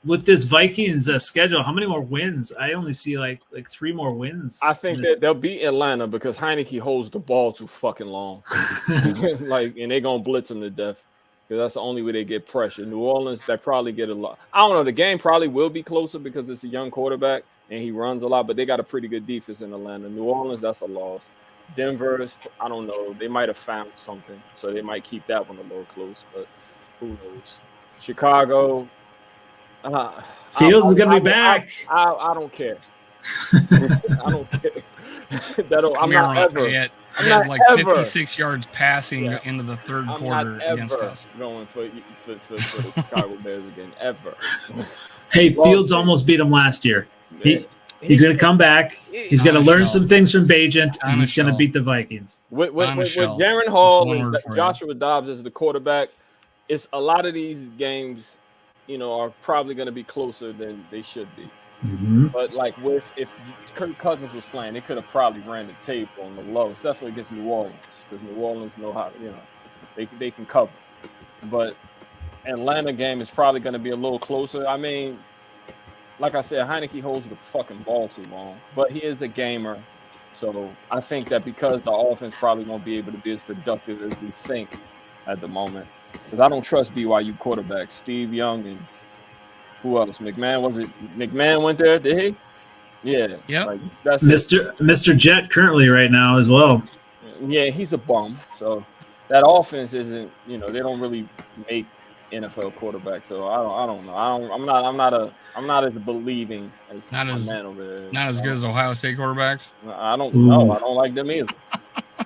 with this Vikings schedule. How many more wins? I only see like 3 more wins. I think that they'll beat Atlanta because Heineke holds the ball too fucking long. And they're gonna blitz him to death because that's the only way they get pressure. New Orleans, they probably get a lot. I don't know. The game probably will be closer because it's a young quarterback and he runs a lot, but they got a pretty good defense in Atlanta. New Orleans, that's a loss. Denver, I don't know. They might have found something, so they might keep that one a little close, but who knows? Chicago. Fields is going to be back. I don't care. I don't care. I'm not ever. He had like 56 yards passing into the third quarter against us. Going for the Chicago Bears again, ever. Hey, Fields almost beat him last year. He's going to come back. He's going to learn some things from Bajent, and he's going to beat the Vikings. With Darren Hall and Joshua Dobbs as the quarterback, it's a lot of these games, are probably going to be closer than they should be. Mm-hmm. But if Kirk Cousins was playing, they could have probably ran the tape on the low, especially against New Orleans, because New Orleans know how, they can cover. But Atlanta game is probably going to be a little closer. I mean, like I said, Heineke holds the fucking ball too long, but he is a gamer. So I think that because the offense probably won't be able to be as productive as we think at the moment. Because I don't trust BYU quarterbacks. Steve Young and who else? McMahon went there, did he? Yeah. Yeah. That's Mr. Jet currently right now as well. Yeah, he's a bum. So that offense isn't, they don't really make NFL quarterback, so I don't know. I'm not as believing as man over there. Not as good as Ohio State quarterbacks. I don't know. I don't like them either.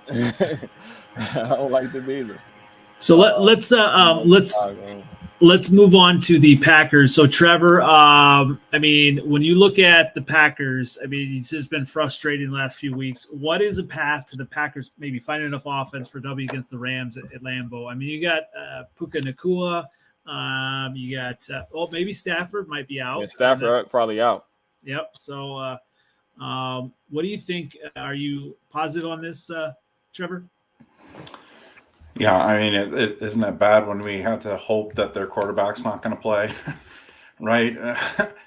I don't like them either. So let's move on to the Packers. So Trevor, when you look at the Packers, it's just been frustrating the last few weeks. What is a path to the Packers maybe finding enough offense for W against the Rams at Lambeau? You got Puka Nacua. You got maybe Stafford might be out. Yeah, Stafford probably out. Yep. So what do you think? Are you positive on this, Trevor? Yeah, it isn't that bad when we had to hope that their quarterback's not going to play, right?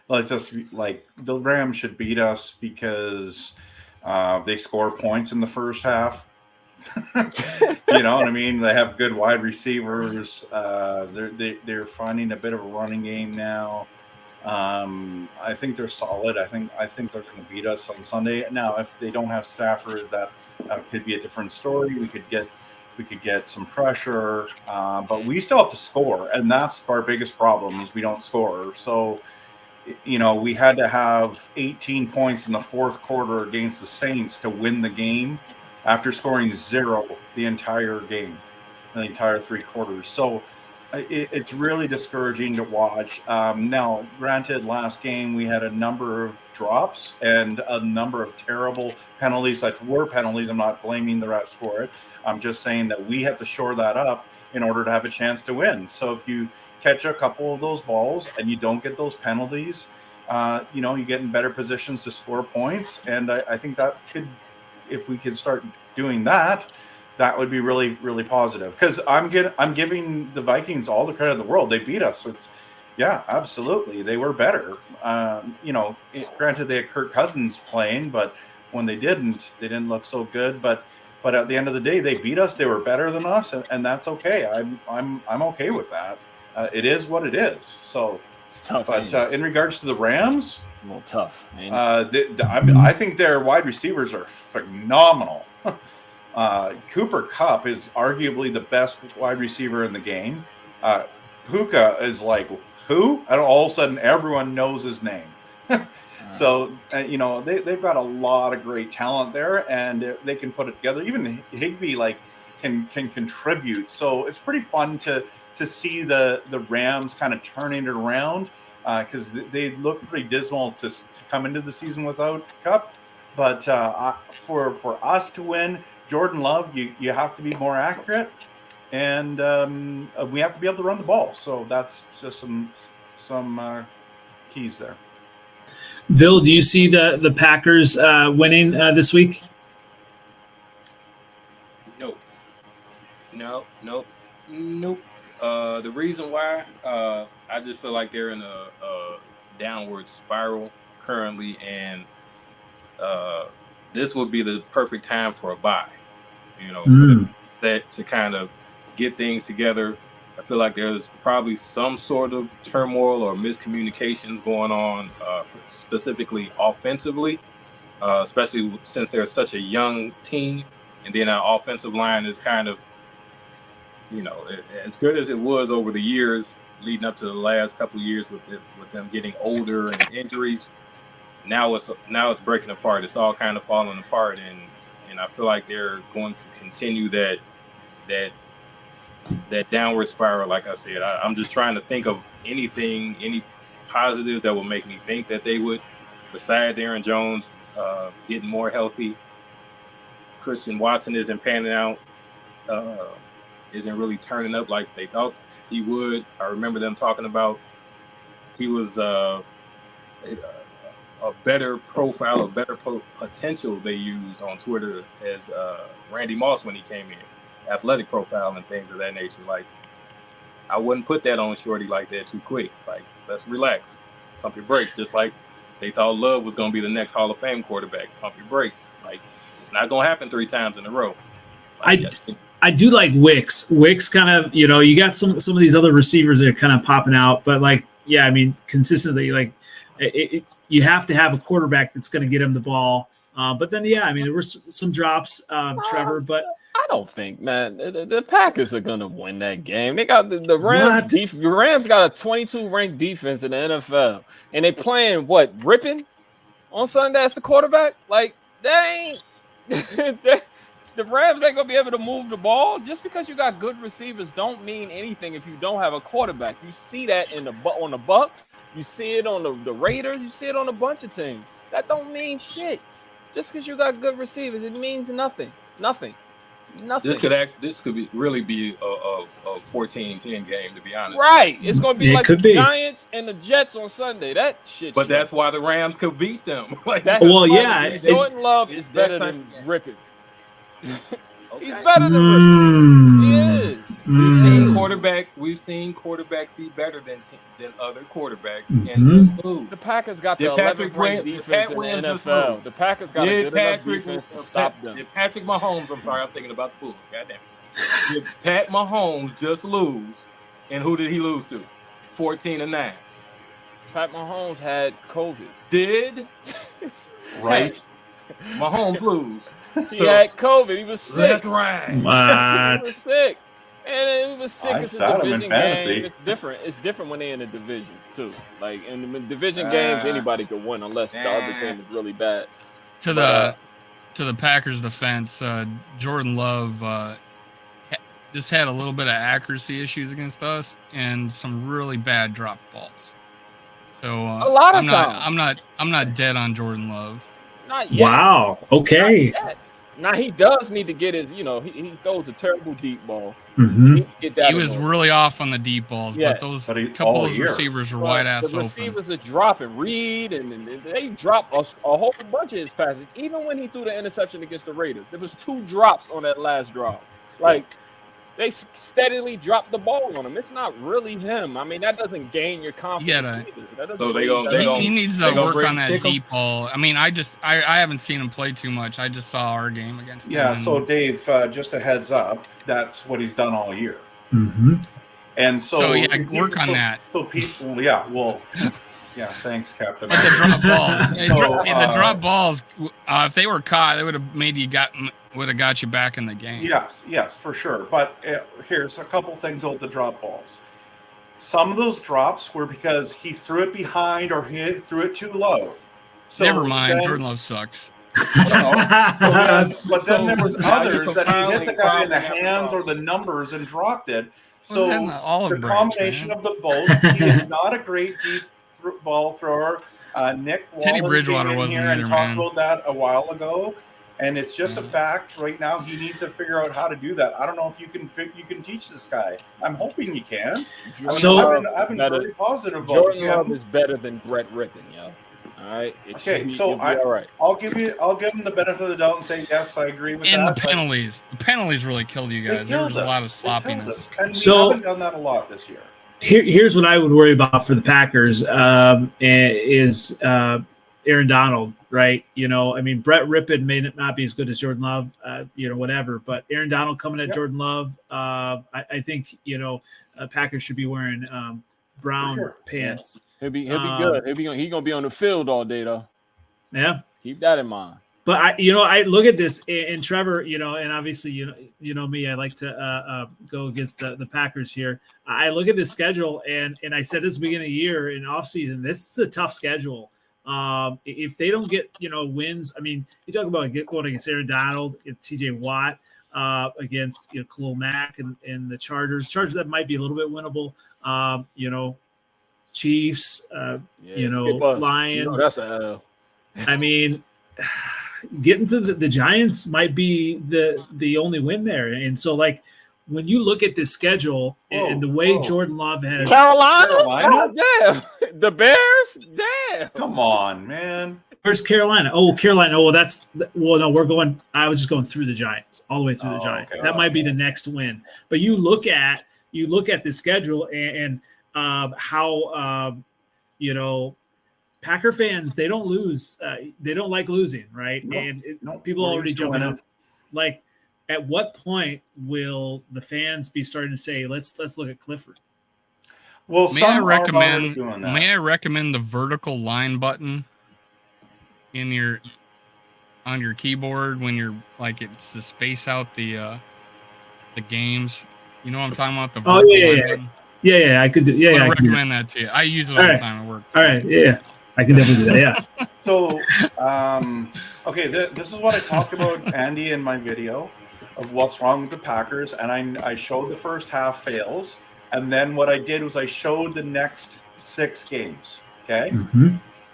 The Rams should beat us because they score points in the first half. You know what I mean? They have good wide receivers. They're finding a bit of a running game now. I think they're solid. I think they're going to beat us on Sunday. Now, if they don't have Stafford, that could be a different story. We could get some pressure, but we still have to score, and that's our biggest problem is we don't score. So, we had to have 18 points in the fourth quarter against the Saints to win the game after scoring 0 the entire game, the entire 3 quarters. So it's really discouraging to watch. Now, granted, last game we had a number of drops and a number of terrible penalties that were penalties. I'm not blaming the refs for it. I'm just saying that we have to shore that up. in order to have a chance to win. So if you catch a couple of those balls and you don't get those penalties, you get in better positions to score points. And I think that if we could start doing that, that would be really, really positive. Because I'm giving the Vikings all the credit in the world. They beat us. Yeah, absolutely. They were better. Granted, they had Kirk Cousins playing, but when they didn't look so good. But at the end of the day, they beat us. They were better than us, and that's okay. I'm okay with that. It is what it is. So it's tough. But in regards to the Rams, it's a little tough. I think their wide receivers are phenomenal. Cooper Kupp is arguably the best wide receiver in the game. Puka is like, who? And all of a sudden, everyone knows his name. So, they've got a lot of great talent there, and they can put it together. Even Higbee can contribute. So it's pretty fun to see the Rams kind of turning it around, because they look pretty dismal to come into the season without Kupp. But for us to win, Jordan Love, you have to be more accurate, and we have to be able to run the ball. So that's just some keys there. Vil, do you see the Packers winning this week? Nope. The reason why, I just feel like they're in a downward spiral currently, and this would be the perfect time for a bye. That to kind of get things together. I feel like there's probably some sort of turmoil or miscommunications going on, specifically offensively, especially since they're such a young team. And then our offensive line is kind of, as good as it was over the years leading up to the last couple of years with them getting older and injuries. Now it's breaking apart. It's all kind of falling apart, and I feel like they're going to continue that downward spiral. Like I said, I'm just trying to think of any positives that will make me think that they would, besides Aaron Jones getting more healthy. Christian Watson isn't panning out, isn't really turning up like they thought he would. I remember them talking about he was a better profile, a better potential they used on Twitter as Randy Moss when he came in. Athletic profile and things of that nature. Like, I wouldn't put that on Shorty like that too quick. Like, let's relax, pump your brakes. Just like they thought Love was going to be the next Hall of Fame quarterback. Pump your brakes. Like, it's not going to happen 3 times in a row. Like, I do like Wicks. Wicks kind of, you got some of these other receivers that are kind of popping out, but consistently, you have to have a quarterback that's going to get him the ball. But then, there were some drops, Trevor, but I don't think, man, the Packers are gonna win that game. They got the Rams. The Rams got a 22 ranked defense in the NFL, and they playing Rippin on Sunday as the quarterback. Like, they ain't. The Rams ain't gonna be able to move the ball. Just because you got good receivers don't mean anything if you don't have a quarterback. You see that on the Bucks. You see it on the Raiders. You see it on a bunch of teams. That don't mean shit. Just because you got good receivers, it means nothing. Nothing. This could really be a 14-10 game, to be honest. Right. It's going to be like the Giants and the Jets on Sunday. That shit. But that's why the Rams could beat them. Jordan Love is better than Rippin. He's better than Rippin. He is. We've seen quarterbacks be better than other quarterbacks and lose. The Packers got the 11th ranked defense in the NFL. The Packers got a good enough defense to stop them. Did Patrick Mahomes, I'm sorry, I'm thinking about the Bulls. Goddamn. Did Pat Mahomes just lose? And who did he lose to? 14-9. Pat Mahomes had COVID. Did? Right. Mahomes lose. He had COVID. He was sick. That's right. What? He was sick. And he was sick as a division game. It's different. It's different when they're in a division, too. Like, in the division games, anybody could win unless the other team is really bad. To the Packers' defense, Jordan Love just had a little bit of accuracy issues against us and some really bad drop balls. So a lot of times. I'm not dead on Jordan Love. Not yet. Wow. Okay. Now he does need to get his, he throws a terrible deep ball. Mm-hmm. He, get that he was really off on the deep balls, but those couple of those receivers were wide ass open. The receivers are dropping Reed, and they dropped a whole bunch of his passes. Even when he threw the interception against the Raiders, there was 2 drops on that last drive. Like, they steadily dropped the ball on him. It's not really him. I mean, that doesn't gain your confidence either. He needs to work on that deep ball. I mean, I haven't seen him play too much. I just saw our game against him. Yeah, so Dave, just a heads up, that's what he's done all year. Mm-hmm. And so work on that. So people, thanks, Captain. But the drop balls, the drop balls, if they were caught, they would have got you back in the game. Yes, for sure. But here's a couple things about the drop balls. Some of those drops were because he threw it behind or he threw it too low. So never mind, Jordan Love sucks. But then there was others that he hit the guy in the hands or the numbers and dropped it. So the combination of the both, he is not a great deep ball thrower. Nick Teddy Waller Bridgewater came in wasn't here and either, talked man. about that a while ago. And it's just a fact right now. He needs to figure out how to do that. I don't know if you can teach this guy. I'm hoping you can. I've been very positive about Jordan Love is better than Brett Rippon, yo. All right. All right. I'll give him the benefit of the doubt and say yes, I agree with that. And the penalties really killed you guys. There was a lot of sloppiness. And we haven't done that a lot this year. Here's what I would worry about for the Packers is Aaron Donald, right? I mean, Brett Rippon may not be as good as Jordan Love, whatever. But Aaron Donald coming at Jordan Love, I think Packers should be wearing brown pants. He'll be good. He's gonna be on the field all day though. Yeah, keep that in mind. But I look at this and Trevor, and obviously you know me, I like to go against the Packers here. I look at this schedule and I said this beginning of the year in offseason, this is a tough schedule. If they don't get wins, I mean, you talk about going against Aaron Donald, T.J. Watt, against Khalil Mack and the Chargers that might be a little bit winnable. Chiefs, Lions. That's a L. I mean, getting to the Giants might be the only win there, and so when you look at this schedule and the way Jordan Love has Carolina? Oh, damn. The Bears? Damn. Come on, man. Where's Carolina? Oh, Carolina. Oh, no, we're going. I was just going through the Giants, all the way through the Giants. Okay. That might be the next win. But you look at the schedule and how Packer fans, they don't lose. They don't like losing, right? No, people already jumping up. At what point will the fans be starting to say, let's look at Clifford? Well, may I recommend the vertical line button on your keyboard when you're it's to space out the games. You know what I'm talking about? The vertical line button? Yeah. I could do. Yeah, I recommend that to you. I use it all the time at work. All right, yeah. I can definitely do that. Yeah. So, this is what I talked about, Andy, in my video of what's wrong with the Packers, and I showed the first half fails, and then what I did was I showed the next 6 games. Okay,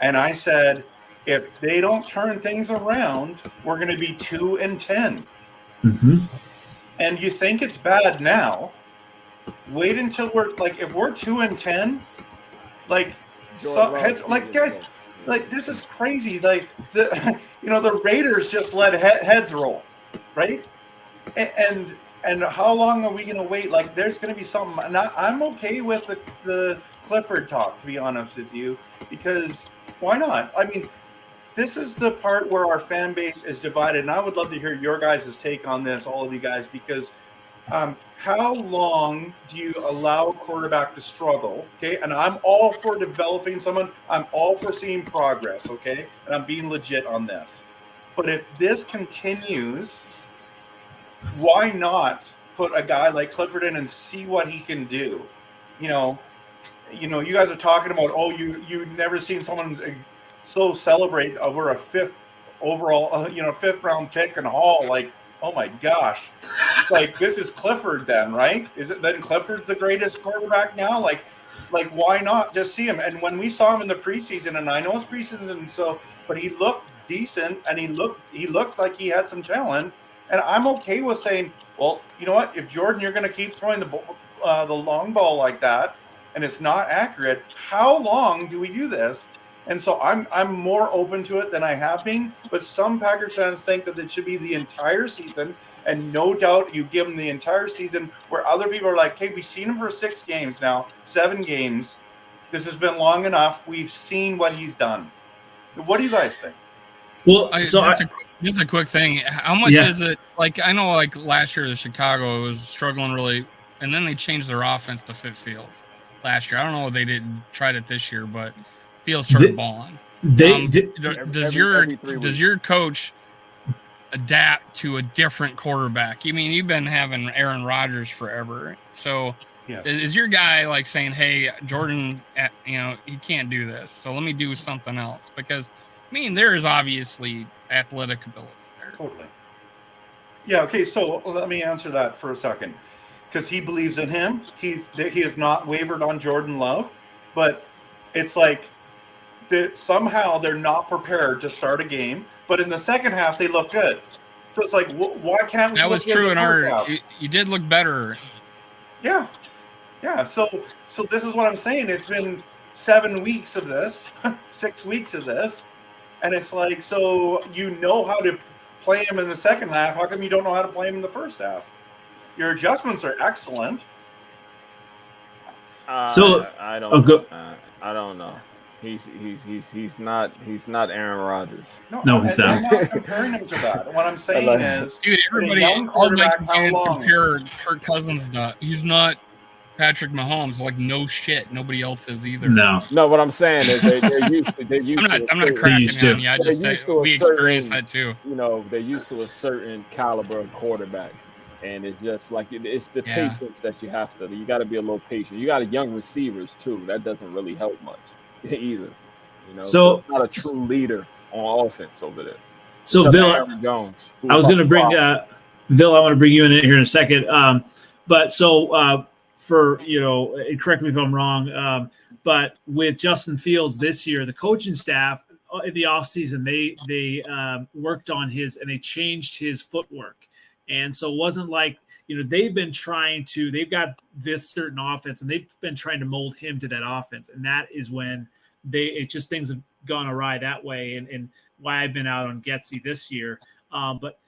and I said if they don't turn things around, we're going to be 2-10. And you think it's bad now? Wait until we're if we're 2-10, guys, this is crazy. The Raiders just let heads roll, right? And how long are we going to wait? There's going to be something. And I'm okay with the Clifford talk, to be honest with you, because why not? I mean, this is the part where our fan base is divided, and I would love to hear your guys' take on this, all of you guys, because how long do you allow a quarterback to struggle? Okay, and I'm all for developing someone. I'm all for seeing progress. Okay, and I'm being legit on this. But if this continues, why not put a guy like Clifford in and see what he can do? You guys are talking about, you've never seen someone so celebrate over a 5th overall, 5th round pick and Hall. Oh my gosh. This is Clifford then, right? Is it then Clifford's the greatest quarterback now? Why not just see him? And when we saw him in the preseason, and I know it's preseason, but he looked decent, and he looked like he had some talent. And I'm okay with saying, well, you know what? If Jordan, you're going to keep throwing the long ball like that, and it's not accurate, how long do we do this? And so I'm more open to it than I have been. But some Packers fans think that it should be the entire season, and no doubt you give them the entire season. Where other people are like, "Hey, we've seen him for 6 games now, 7 games. This has been long enough. We've seen what he's done." What do you guys think? Well, just a quick thing. How much is it? Like, I know, like last year, the Chicago was struggling really, and then they changed their offense to fit Fields last year. I don't know if they didn't try it this year, but Fields started balling. Does your coach adapt to a different quarterback? I mean, you've been having Aaron Rodgers forever, so. Yes. Is your guy like saying, "Hey, Jordan, he can't do this, so let me do something else"? Because, I mean, there is obviously athletic ability there. Totally. Yeah. Okay. So let me answer that for a second, because he believes in him. He has not wavered on Jordan Love, but it's like somehow they're not prepared to start a game, but in the second half they look good. So it's like, why can't we? That was true in our. You did look better. Yeah. Yeah, so this is what I'm saying. It's been 7 weeks of this, 6 weeks of this, and it's like, so you know how to play him in the second half. How come you don't know how to play him in the first half? Your adjustments are excellent. I don't know. He's not Aaron Rodgers. No, he's not. I'm not comparing him to that. What I'm saying is, dude, everybody, all Viking fans compare Kirk Cousins to. He's not Patrick Mahomes. Like, no shit. Nobody else is either. No, what I'm saying is they're used to. I'm not cracking on you. I just we experienced that too. They're used to a certain caliber of quarterback, and it's just like it's the patience that you have to. You got to be a little patient. You got young receivers too. That doesn't really help much either. So it's not a true leader on offense over there. So Bill, I was going to bring Bill. I want to bring you in here in a second. But so. For correct me if I'm wrong, but with Justin Fields this year, the coaching staff in the offseason, they worked on and they changed his footwork, and so it wasn't like they've got this certain offense and they've been trying to mold him to that offense, and that is when things have gone awry that way, and why I've been out on Getsy this year, but.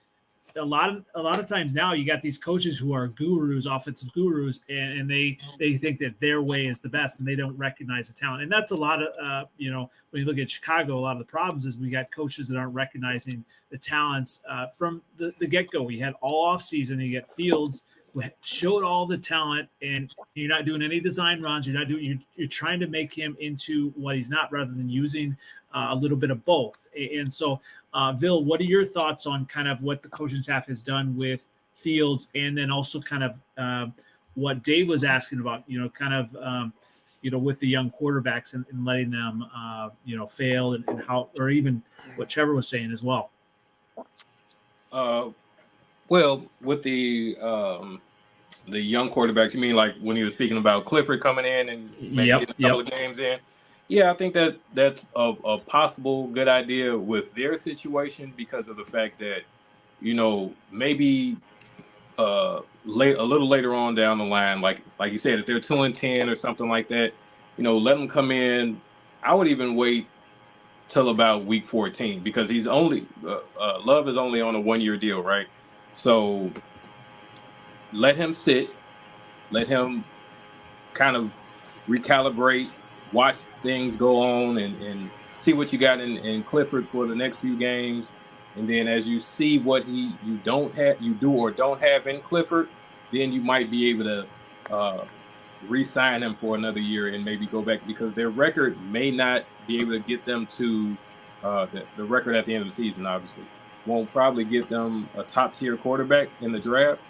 A lot of times now you got these coaches who are gurus, offensive gurus, and they think that their way is the best, and they don't recognize the talent. And that's a lot of when you look at Chicago, a lot of the problems is we got coaches that aren't recognizing the talents from the get-go. We had all off season. You get Fields who showed all the talent, and you're not doing any design runs. You're trying to make him into what he's not, rather than using a little bit of both. And so. Bill, what are your thoughts on kind of what the coaching staff has done with Fields, and then also kind of what Dave was asking about, with the young quarterbacks and letting them, fail and how, or even what Trevor was saying as well. Well, with the young quarterbacks, you mean like when he was speaking about Clifford coming in and maybe getting a couple of games in? Yeah, I think that's a possible good idea with their situation, because of the fact that, maybe a little later on down the line, like you said, if they're 2-10 or something like that, let them come in. I would even wait till about week 14, because he's only Love is only on a 1-year deal, right? So let him sit, let him kind of recalibrate. Watch things go on and see what you got in Clifford for the next few games, and then as you see what you do or don't have in Clifford, then you might be able to re-sign him for another year and maybe go back, because their record may not be able to get them to the record at the end of the season. Obviously, won't probably get them a top-tier quarterback in the draft,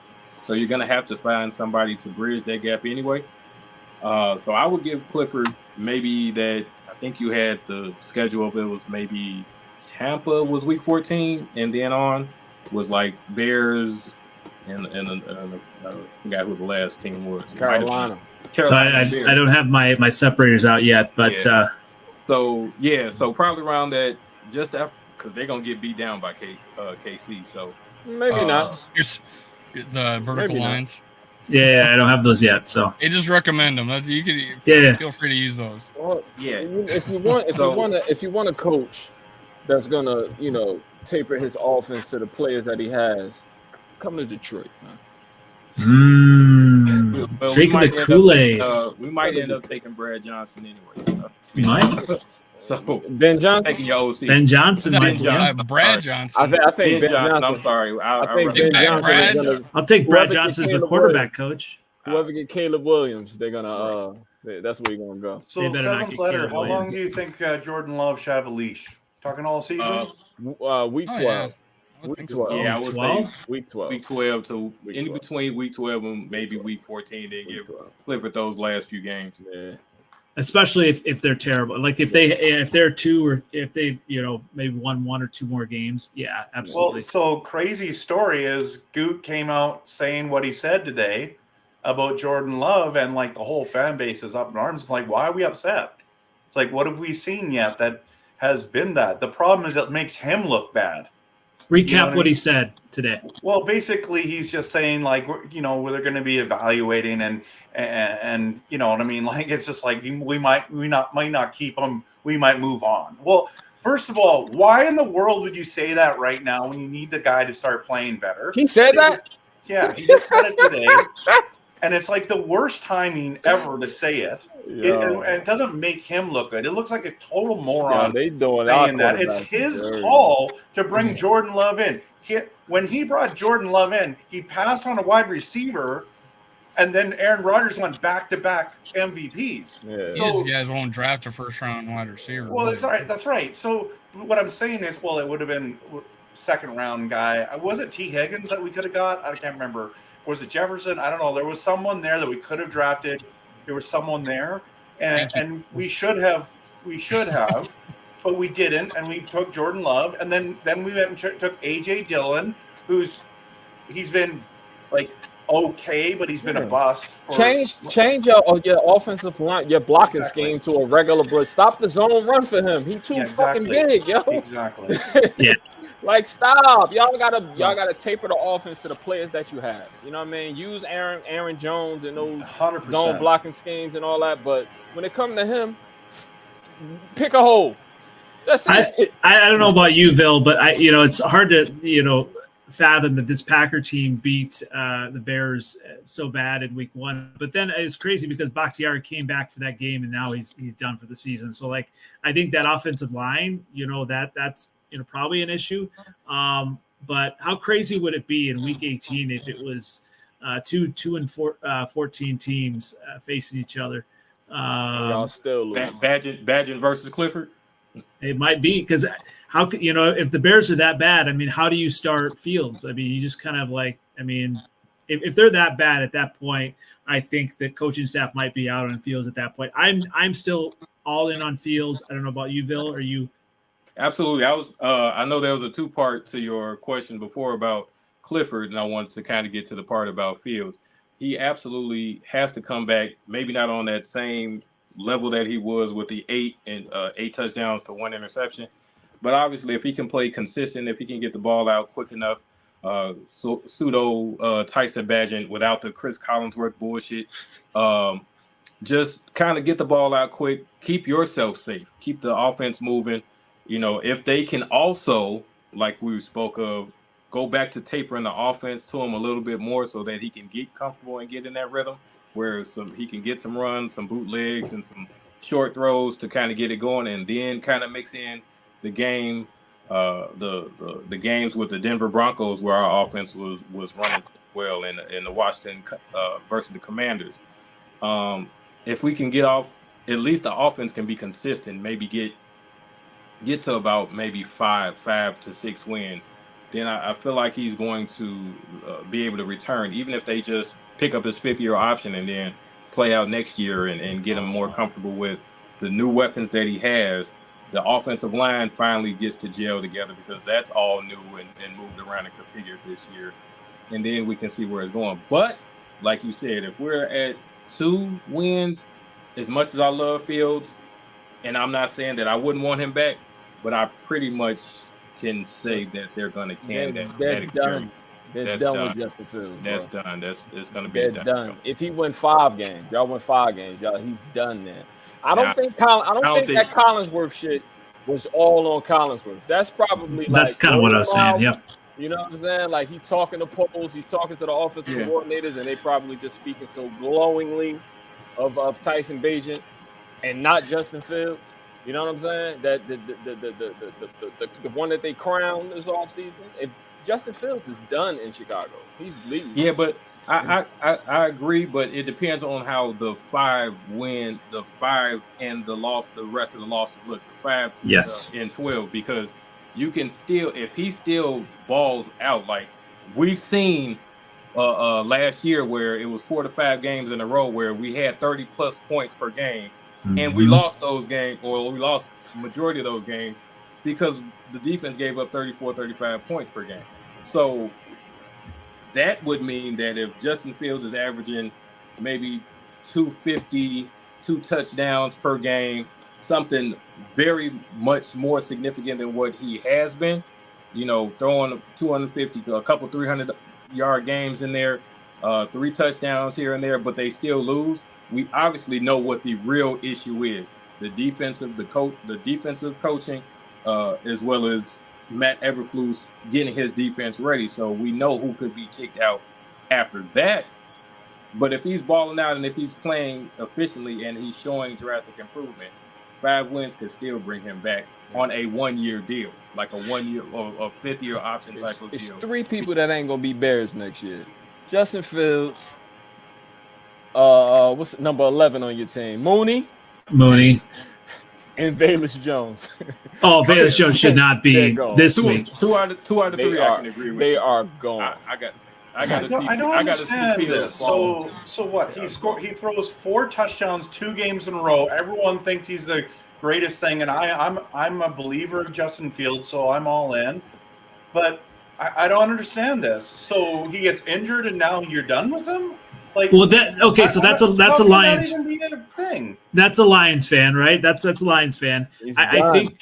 so you're going to have to find somebody to bridge that gap anyway. So I would give Clifford maybe that. I think you had the schedule of it was maybe Tampa was week 14, and then on was like Bears and I forgot who the last team was. Carolina. So I don't have my separators out yet, but so probably around that, just after because they're gonna get beat down by KC. So Maybe not. The vertical Maybe not. lines. Yeah, I don't have those yet. So They just recommend them. You could feel free to use those. Well, yeah, if you want a coach that's gonna, taper his offense to the players that he has, come to Detroit, man. Drinking the Kool-Aid. We might end up taking Brad Johnson anyway. We might. So Ben Johnson, taking your OC. Ben Johnson. Brad Johnson. I think Ben Johnson. I'm sorry. I think Ben Johnson is gonna. I'll take Brad Johnson as the quarterback coach. Whoever get Caleb Williams, they're gonna. That's where you're gonna go. So They better not seventh get letter. Caleb How long Williams. do you think Jordan Love should have a leash? Talking all season? Week 12. Oh, yeah. Week 12. Yeah, I would 12? say Week 12. week 12 to Week in 12. between week 12 and maybe week 14. They give Clifford those last few games. Yeah. Especially if they're terrible. Like if they're two or if they maybe won one or two more games. Yeah, absolutely. Well, so crazy story is Goot came out saying what he said today about Jordan Love, and like the whole fan base is up in arms. It's like, why are we upset? It's like, what have we seen yet that has been that? The problem is it makes him look bad. Recap what he said today. Well, basically, he's just saying like, where they're going to be evaluating and you know what I mean. Like it's just like we might not keep him. We might move on. Well, first of all, why in the world would you say that right now when you need the guy to start playing better? He said that. Yeah, he just said it today. And it's like the worst timing ever to say it. And it doesn't make him look good. It looks like a total moron. They doing saying that. It's his call to bring Jordan Love in. When he brought Jordan Love in, he passed on a wide receiver, and then Aaron Rodgers went back-to-back MVPs. Yeah. So, These guys won't draft a first-round wide receiver. well, that's right. So what I'm saying is, well, it would have been second-round guy. Was it T. Higgins that we could have got? I can't remember. Was it Jefferson? I don't know. There was someone there that we could have drafted. There was someone there, and we should have, but we didn't, and we took Jordan Love, and then we went and took A.J. Dillon, he's been like okay, but he's been a bust. Change your offensive line, your blocking scheme to a regular blitz. Stop the zone run for him. He too fucking big, yo. Exactly. Yeah. Like stop. Y'all gotta taper the offense to the players that you have. You know what I mean? Use Aaron Jones and those 100%. zone blocking schemes and all that. But when it comes to him, pick a hole. That's it. I don't know about you, Vil, but it's hard to fathom that this Packer team beat the Bears so bad in week 1. But then it's crazy because Bakhtiari came back for that game and now he's done for the season. So like I think that offensive line, that's probably an issue. But how crazy would it be in week 18 if it was 2-14 teams facing each other? Y'all still lose. Badgett versus Clifford. It might be because how could if the Bears are that bad? I mean, how do you start Fields? I mean, you just kind of like, I mean, if they're that bad at that point, I think the coaching staff might be out on Fields at that point. I'm still all in on Fields. I don't know about you, Vil. Are you? Absolutely. I know there was a 2-part to your question before about Clifford, and I wanted to kind of get to the part about Fields. He absolutely has to come back. Maybe not on that same level that he was with the 8 touchdowns to 1 interception. But obviously, if he can play consistent, if he can get the ball out quick enough, pseudo Tyson Bagent without the Chris Collinsworth bullshit, just kind of get the ball out quick, keep yourself safe, keep the offense moving. If they can also, like we spoke of, go back to tapering the offense to him a little bit more so that he can get comfortable and get in that rhythm where he can get some runs, some bootlegs, and some short throws to kind of get it going, and then kind of mix in the game, the games with the Denver Broncos where our offense was running well in the Washington versus the Commanders. If we can get off, at least the offense can be consistent, maybe get to about maybe 5 to 6 wins, then I feel like he's going to be able to return, even if they just pick up his 5th-year option and then play out next year and get him more comfortable with the new weapons that he has. The offensive line finally gets to gel together because that's all new and moved around and configured this year. And then we can see where it's going. But like you said, if we're at 2 wins, as much as I love Fields, and I'm not saying that I wouldn't want him back, but I pretty much can say that they're going to can that. They're done. They're done with Justin Fields. That's done. It's going to be done. If he win 5 games, y'all win 5 games, y'all, he's done there. I don't think that Collinsworth shit was all on Collinsworth. That's probably that's kind of what I was saying. Yep. You know what I'm saying? Like he's talking to polls, he's talking to the offensive coordinators, and they probably just speaking so glowingly of Tyson Bagent and not Justin Fields. You know what I'm saying? That the one that they crowned this offseason. If Justin Fields is done in Chicago, he's leaving. Yeah, but I agree, but it depends on how the 5 and the rest of the losses look. The 5 and 12, because you can still, if he still balls out, like we've seen last year where it was 4 to 5 games in a row where we had 30 plus points per game, and we lost those games, or we lost the majority of those games because the defense gave up 34, 35 points per game. So that would mean that if Justin Fields is averaging maybe 250, 2 touchdowns per game, something very much more significant than what he has been, throwing 250 to a couple 300-yard games in there, 3 touchdowns here and there, but they still lose. We obviously know what the real issue is: the defensive coaching, as well as Matt Eberflus getting his defense ready. So we know who could be kicked out after that. But if he's balling out and if he's playing efficiently and he's showing drastic improvement, 5 wins could still bring him back on a 1-year deal, like a 1-year or a 5th-year option type of deal. It's 3 people that ain't gonna be Bears next year: Justin Fields. What's number 11 on your team? Mooney, and Velus Jones. Oh, Velus Jones should not be this week. Two out of 3 I can agree with. They are gone. I don't understand this. So what? He throws 4 touchdowns 2 games in a row. Everyone thinks he's the greatest thing, and I'm a believer of Justin Fields, so I'm all in. But I don't understand this. So he gets injured, and now you're done with him? Like, well, so that's a Lions thing. That's a Lions fan, right? That's a Lions fan. I think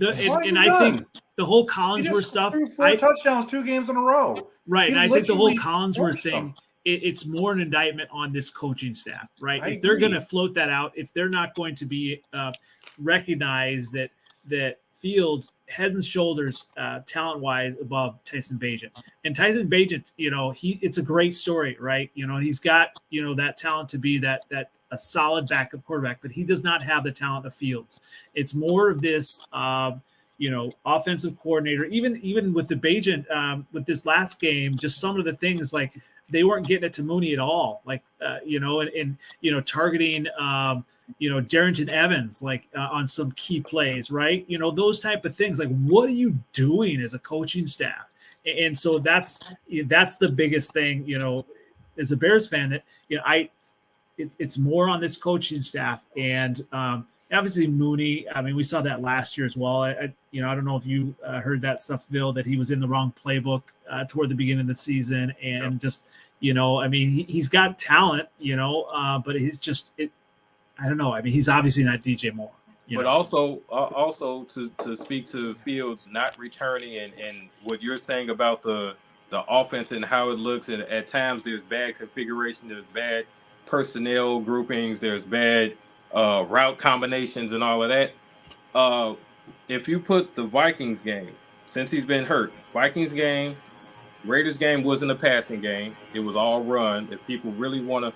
I think the whole Collinsworth stuff. 4 touchdowns 2 games in a row. Right, and I think the whole Collinsworth thing, it's more an indictment on this coaching staff, right? If they're going to float that out, if they're not going to be recognize that Fields head and shoulders talent-wise above Tyson Bagent. And Tyson Bagent, it's a great story, right? He's got, that talent to be that a solid backup quarterback, but he does not have the talent of Fields. It's more of this offensive coordinator, even with the Bagent, with this last game, just some of the things like they weren't getting it to Mooney at all. Like, targeting, Darrington Evans, like on some key plays, right? Those type of things. Like, what are you doing as a coaching staff? And so that's the biggest thing, as a Bears fan, that, it's more on this coaching staff. And obviously Mooney, I mean, we saw that last year as well. I don't know if you heard that stuff, Bill, that he was in the wrong playbook toward the beginning of the season. And just, he's got talent, but he's just, I don't know. I mean, he's obviously not DJ Moore. But also to speak to Fields not returning and what you're saying about the offense and how it looks, and at times there's bad configuration, there's bad personnel groupings, there's bad route combinations and all of that. If you put the Vikings game, since he's been hurt, Vikings game, Raiders game wasn't a passing game. It was all run. If people really want to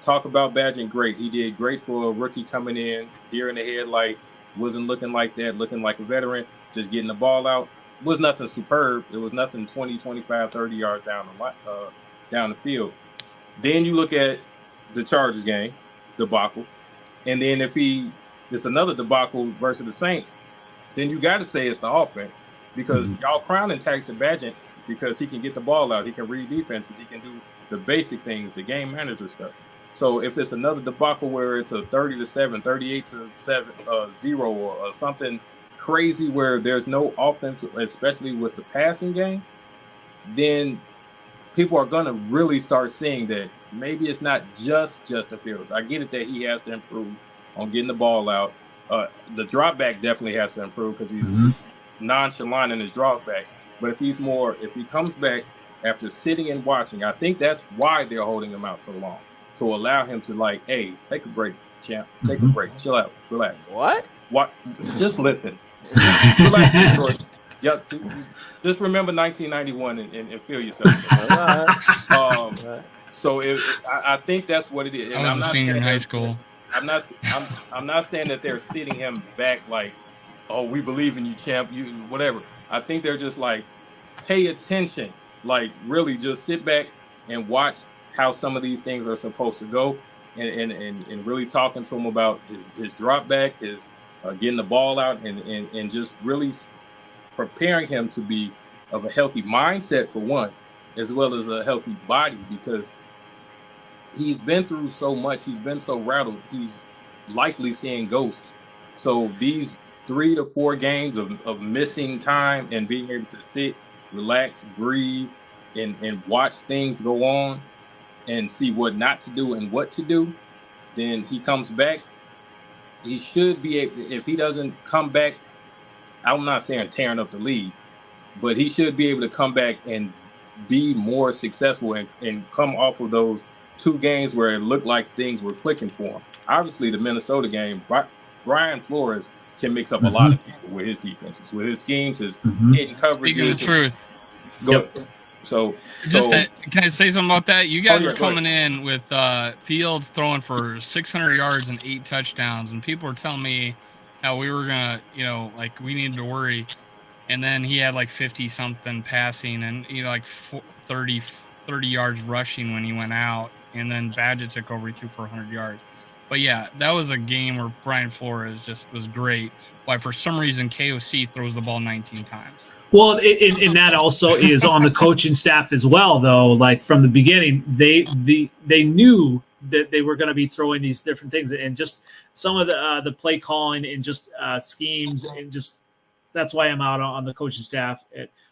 talk about Bagent, great. He did great for a rookie coming in, deer in the headlight, wasn't looking like that, looking like a veteran, just getting the ball out. It was nothing superb. It was nothing 20, 25, 30 yards down the field. Then you look at the Chargers game, debacle. And then if it's another debacle versus the Saints, then you got to say it's the offense, because y'all crowning Tyson Bagent because he can get the ball out, he can read defenses, he can do the basic things, the game manager stuff. So if it's another debacle where it's a 30-7, 38-0, or something crazy where there's no offense, especially with the passing game, then people are going to really start seeing that maybe it's not just Justin Fields. I get it that he has to improve on getting the ball out. The drop back definitely has to improve because nonchalant in his drop back. But if he comes back after sitting and watching, I think that's why they're holding him out so long, to allow him to like, hey, take a break, champ, take a break, chill out, relax. What? Just listen. Relax, George. Yep. Just remember 1991 and feel yourself. So I think that's what it is. I was a senior in high school. I'm not saying that they're sitting him back like, oh, we believe in you, champ, you whatever. I think they're just like, pay attention, like really just sit back and watch how some of these things are supposed to go, and really talking to him about his drop back, his getting the ball out, and just really preparing him to be of a healthy mindset for one, as well as a healthy body, because he's been through so much. He's been so rattled. He's likely seeing ghosts. So these 3 to 4 games of missing time and being able to sit, relax, breathe, and watch things go on and see what not to do and what to do, then he comes back. He should be able, if he doesn't come back, I'm not saying tearing up the league, but he should be able to come back and be more successful and come off of those 2 games where it looked like things were clicking for him. Obviously, the Minnesota game, Brian Flores can mix up a lot of people with his defenses, with his schemes, his hidden coverages. Speaking the truth. So can I say something about that? You guys are coming in with Fields throwing for 600 yards and 8 touchdowns, and people were telling me how we were gonna, like we needed to worry, and then he had like 50 something passing and like 30 yards rushing when he went out, and then Badgett took over, he threw for 100 yards. But yeah, that was a game where Brian Flores just was great. Why for some reason KOC throws the ball 19 times. Well, and that also is on the coaching staff as well, though. Like from the beginning, they knew that they were going to be throwing these different things, and just some of the play calling and just schemes, and just that's why I'm out on the coaching staff.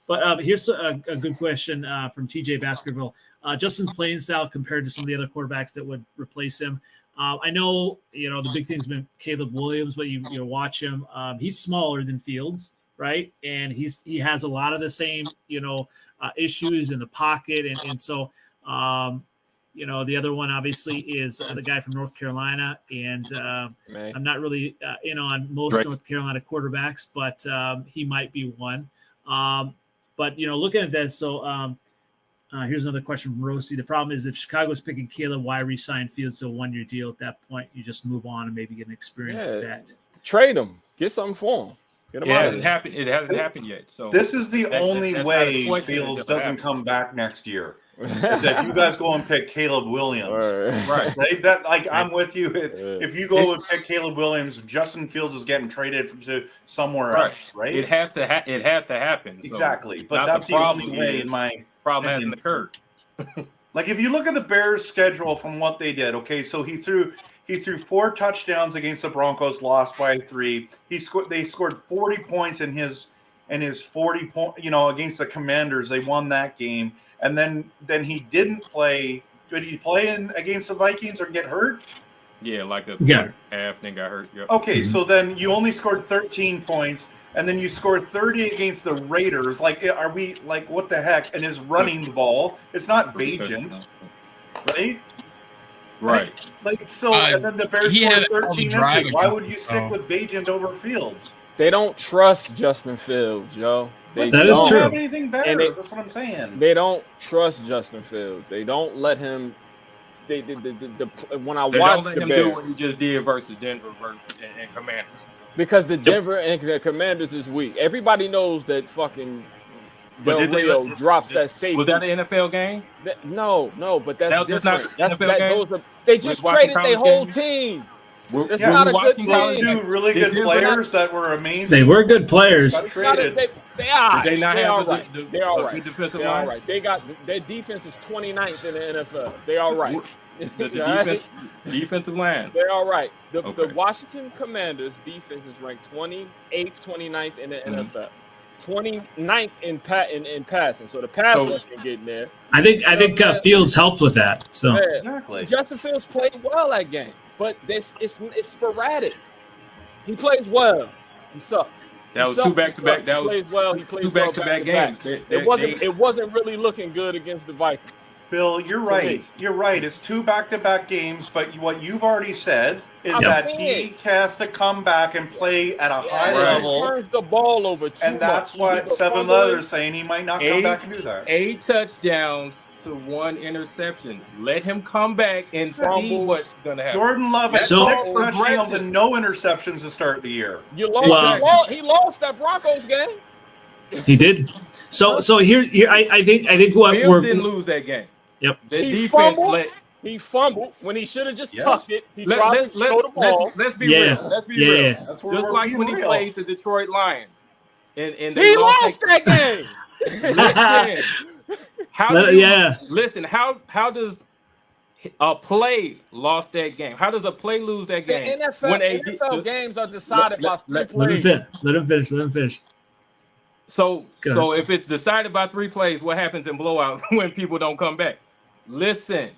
But here's a good question from TJ Baskerville. Justin's playing style compared to some of the other quarterbacks that would replace him. I know the big thing's been Caleb Williams, but you watch him. He's smaller than Fields. Right. And he has a lot of the same, issues in the pocket. And so, the other one obviously is the guy from North Carolina. And I'm not really on most North Carolina quarterbacks, but he might be one. But, looking at this, so here's another question from Rosie. The problem is if Chicago's picking Caleb, why re-sign Fields to a 1-year deal at that point? You just move on and maybe get an experience with that. Trade him. Get something for him. It hasn't happened yet. So this is the only way Fields doesn't come back next year. Is that you guys go and pick Caleb Williams, right? That I'm with you. If you go and pick Caleb Williams, Justin Fields is getting traded to somewhere else, right? It has to happen. Exactly, but that's the only way. In my problem hasn't occurred. Like if you look at the Bears' schedule from what they did, okay, so he threw 4 touchdowns against the Broncos, lost by 3. They scored 40 points in his 40 point, against the Commanders. They won that game, and then he didn't play. Did he play against the Vikings or get hurt? Yeah, like a half, then got hurt. Yep. Okay, so then you only scored 13 points, and then you scored 30 against the Raiders. Like, are we like what the heck? And his running the ball, it's not Bagent, right? Right. And then the Bears scored 13 this week. Why would you stick with Bagent over Fields? They don't trust Justin Fields, yo. That is true. They don't have anything better. That's what I'm saying. They don't trust Justin Fields. They don't let him. When I watch the Bears, do what he just did versus Denver and Commanders. Because the Denver and the Commanders is weak. Everybody knows that fucking Del Rio drops that safety. Was that an NFL game? No, but that's different. They just like traded their whole team. It's not a good team. 2 really good players that were amazing. They were good players. They are. Did they not have all right. They're all right. Defensive They're line? all right. They got their defense is 29th in the NFL. They're all right. The defensive line. They're all right. The Washington Commanders defense is ranked 28th, 29th in the NFL. 29th in passing, so the pass rush can get in there. I think Fields helped with that. So exactly, Justin Fields played well that game, but it's sporadic. He plays well, he sucks. That was two back-to-back. That was two back-to-back games. It wasn't really looking good against the Vikings. Bill, you're right. You're right. It's two back-to-back games, but what you've already said is that he has to come back and play at a high level. He turns the ball over too and that's much. what Seven Leather's saying. He might not come back and do that. 8 touchdowns to 1 interception. Let him come back and see what's going to happen. Jordan Love had 6 touchdowns and no interceptions to start the year. He lost that Broncos game. He did. So here I think what Bills didn't lose that game. Yep. He fumbled when he should have just tucked it. He tried to throw the ball. Let's be real. Let's be real. Just like when he played the Detroit Lions. And he lost that game. Listen, how does a play lost that game? How does a play lose that game? The NFL games are decided by 3 plays. Let him finish. So if it's decided by 3 plays, what happens in blowouts when people don't come back? Listen,